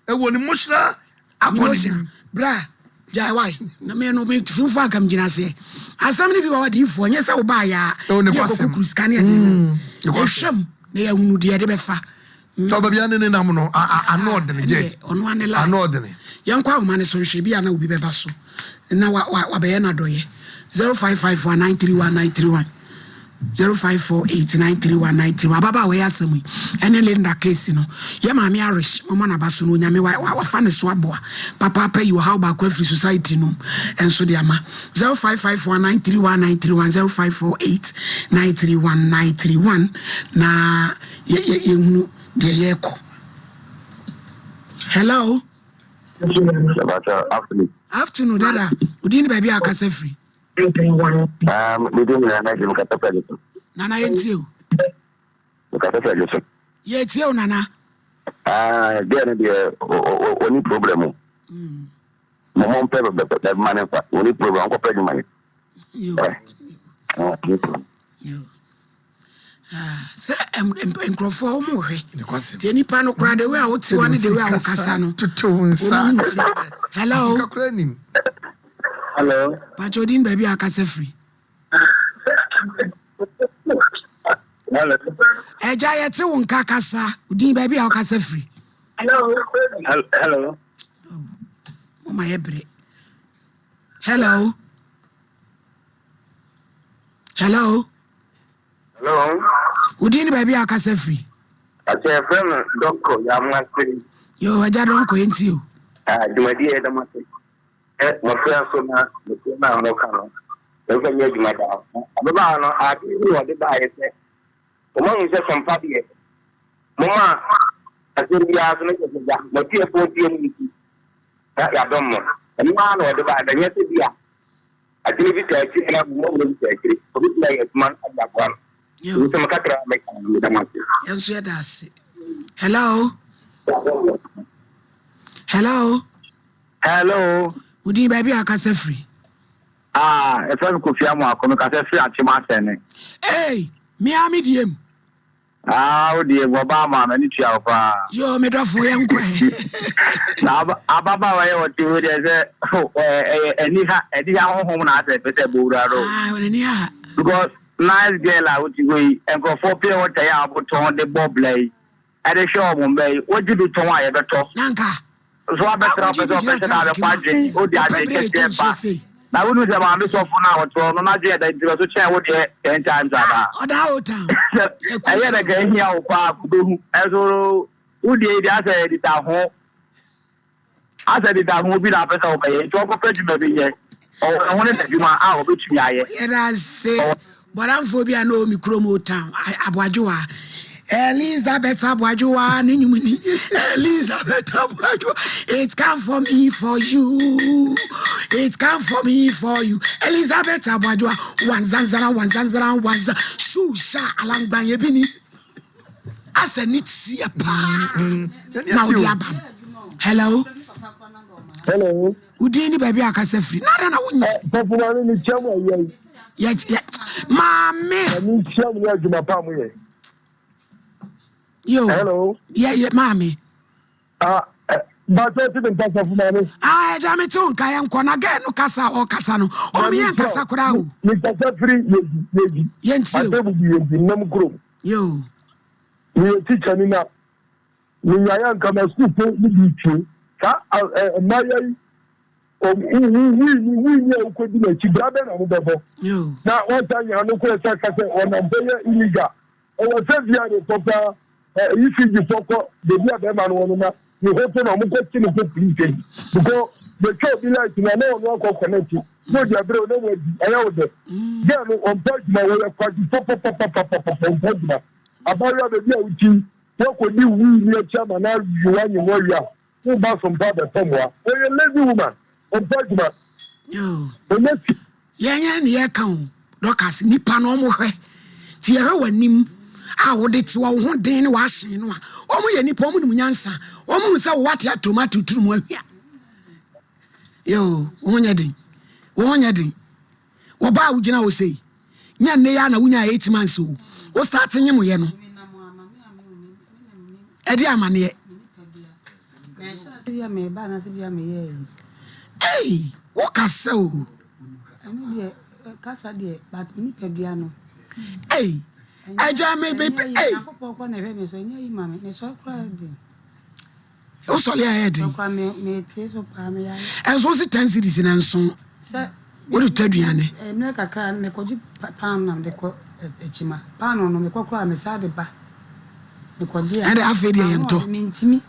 S3: ewo ni mushra akoni
S2: bra jai why na me no me tumi fa kam jina se asam ni bi wo di fo nya se wo ba ya ye ko kuskani ade o sham na ya hunu de be fa
S3: to ba bia ne nam no anodene je
S2: ono anela
S3: anodene
S2: yankwa wo mane so hwe bia na obi be ba so na wa be ye na doye 0551931931 0548931931 baba we asemu ene Linda case no ye ma me arish mo na ba so no nyame wa fa ne so aboa papa pay you how ba kwa free society no enso de ama 0551931931 0548931931 na ye hunu de ye ko hello afternoon dada udini baby akase free Nana yetio. Yetio nana.
S11: Again there only problem. Mom pay the money for only program for pay money.
S2: You. Sɛ nkurɔfoɔ ɔmo hwɛ tie nipa no koraa de wei a wote wa ne de wei a wokasa no hello pakyɛ odin baabi a akasa firi ɛgya yɛte wo nka kasa odin baabi a wokasa firi
S11: Hello.
S2: Mama yɛbrɛ hello Udini baby akasa free.
S11: Ase friend Donko ya mwase.
S2: Yo aja Donko enti yo.
S11: Jumadi e da mwase. Mo friend so na no kano. E fa nye jumada. Ababa no a ti wo de ba ye se. O mo nse Sompa de. Mama ase biya so ne se ja. Mo ti e fo ti e ni ki. Ya dom mo. Eni ma no de ba da nye se biya. A ti bi ta ti na mo mo bi ta ti. O bi la ye man agba.
S2: Yo. Hello. Udi baby akasa free.
S11: E fa ko fia mo akono kasa free achima sene.
S2: Hey, me ami diem.
S11: O diem oba ma mani tua opa.
S2: Yo me do fo yenkwa.
S11: Na ababa wa ye woti we de se eni ha honhom na ase pese bowura ro.
S2: Eni ha.
S11: Because nice girl out way and go for pay what I have on the boblay at the show Mumbai. What did you tell me about
S2: Nanka?
S11: So I better up the party. Oh, the now we lose about this of now to no idea that you to share what 10 times. I had again here as well. Who did I said it at home? I said it at home with our person obey. Talk of prejudice. Oh, I wanted to do my hour, which I
S2: say. But I'm phobia no mi chromo town. Abwajua. Elizabeth Abwajua. Elizabeth Abwajua. It come for me for you. It come for me for you. Elizabeth Abwajua. Wanzanzara. Shusha alang banyebini. Asa nitsi apa. Now diabam. Hello. Udini baby akase free. Nada na wunya.
S12: Popular ni chama
S2: Yet, Mammy. Yo,
S12: hello.
S2: Yeah, Mammy.
S12: But I didn't pass off money.
S2: I jam it on Kayan Konaga, no Casa or Casano, or me and Casacrao.
S12: Mr. Free,
S2: yes,
S12: I will be in no group.
S2: You,
S12: we are teaching enough. When I am come to school, you do. My we could be a chibraben and the
S2: you.
S12: Now, one time you are no question on a very illegal. Or the papa, if you talk, the other man, you open on question of the police. Because the job be like, I know no connected. No, the other no way. I know that. Then on Pajma, we are quite papa. About the year with you, what could you win chairman now? You want your warrior. Who bought some father somewhere? Or a lazy woman.
S2: Yo, Yan Yakon, Docas, Nipa no more. Tierra when nim, I would it to 1 day in washing. Omo any pomun yansa, almost a water tomato to more. Yo, one yading. Oba Ujina will say, Yan Nayana Wina 8 months old. What's starting him, Yano? Ediamania. Hey, what can so?
S9: Casa dear, but me Pebiano.
S2: Hey, I jam maybe. Hey, oh, sorry, I had as was it 10 cities in Anson. Sir, what do you tell you?
S9: Make a can make a pan and the chima. Pan on the cockra, Miss Adiba.
S2: And I feel you mean to me.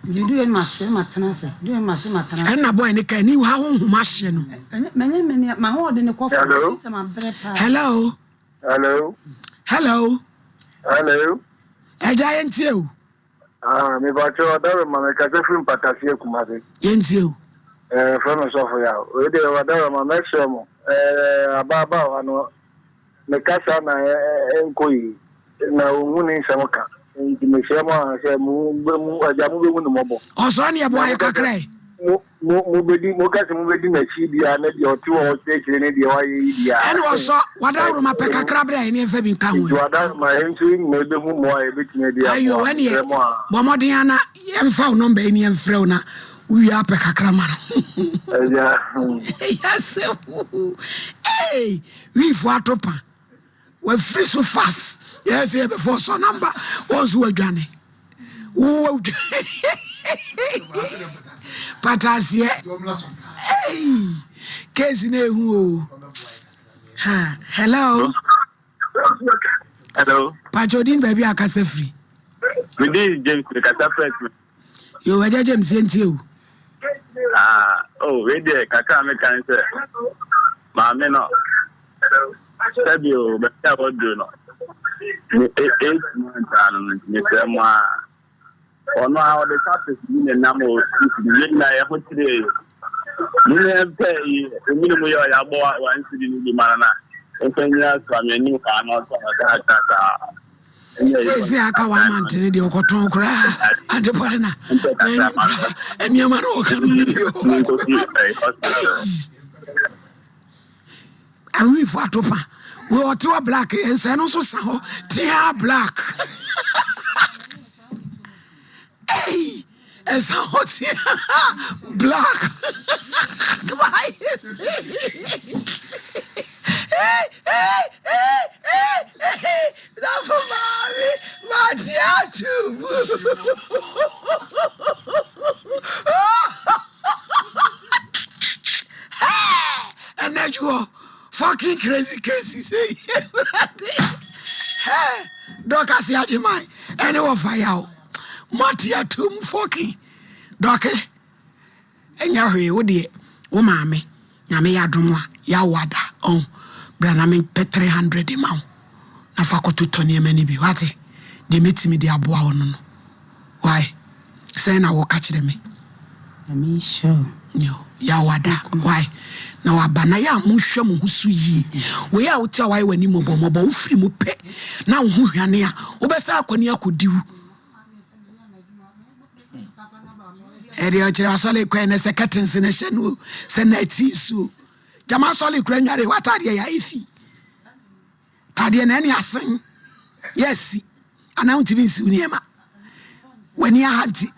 S2: You do my maternity, doing my maternity. And a boy, and can you how machine? Many, my word in the coffee. Hello. A giant you.
S12: Me got your other man, a different Patasia Kumasi.
S2: Yes, you.
S12: From Sophia. We did other man, maximum. Baba, and the Casa and Koi. Now, winning Samoka.
S2: Osoni boy kakrai.
S12: mubedi na chibia na di oti wo stage ne di wa yi dia
S2: ene wo so wada ro ma pe kakra bra ene fa bi nka ho
S12: wada ma entu me be hu mo e betime dia
S2: ayo ene ye bo modin ana ye fa o number ene ye mfrɛ na we are pe kakra ma no yes hey we for atopa we free so fast yes here before so number was we adwane wo patasie hey case na ehu o ha hello Pajodin baby akasa free
S12: we dey James the kata press
S2: yo waje James enti o
S12: we dey kaka me kan say ma me no sabi o be ta wodo no ni 8 months anu ni say ma ono a o de tapes ni na mo ni na ya ho tire ni na pe mi ni mo ya bo wa nsidi ni mara na enfanya kwame ni ka no so
S2: Sisi aka wa mantene de okoton kura ade pore na emi amara o kanu bio awi fo atopa we oto black ense no so sa ho tia black hey esa ho tia black hey that's for mommy my too and then you fucking crazy case say hey doc as ya jimai anyone fire matia too fucking doc enya hwe wo de wo maame nyame ya domwa ya wada brana me pe 300 amount na fa ko to toni emani bi wate de metimi de aboa hono no why say na wo ka kire me
S9: me sure
S2: yo ya wada why na wabana ya mu hwe mu husu yi we ya wo tia why wani mobo wo firi mu pe na wo hu hwane a wo be sa akoni akodiwu eri o kire asole kwa na secretary na shenu senati su jama soli kura nware watade ya ifi tade na ani asen yes ana unti bi nsi uniema wani ahanti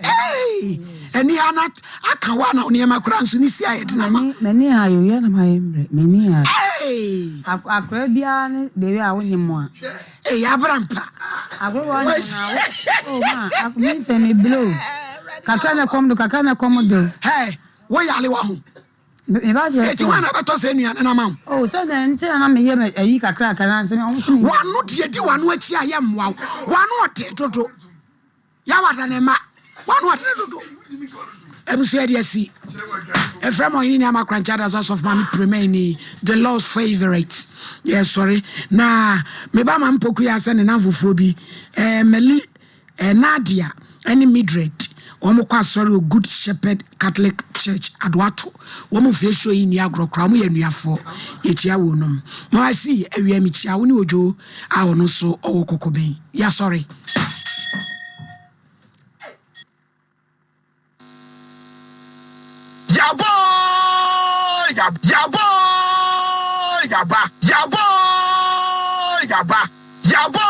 S2: hey eni ana aka wa na uniema kura nsu ni si ayede na ma
S9: meni ayo ye na mayemre meni ayo
S2: hey
S9: akwa bia ne dewe a wonyemo a
S2: hey abrampa
S9: akwa wa na oh ma akwa se me blow kakana komodo
S2: hey wo yale wa ho
S9: me ba je
S2: ti wana beto se nua na ma
S9: oh so then nti na me ye me ayi kakra kana se me
S2: wanu de di wanu achi aye mwa wanu ote toto ya wada ne ma wanu ote toto ebusu ade asi efrem oyini ni amakranchada source of mami premeni the Lord's favorite yes sorry na me ba ma mpoku ya se ne nanfofo bi meli Nadia any Midred omo kwa sorry Good Shepherd Catholic Church Adwato womo fie show yi ni agrokra omo ye nuafo ye chia wonom no I see awia mi chia woni ojo a wono so owo kokoben ya sorry
S3: yabo yaba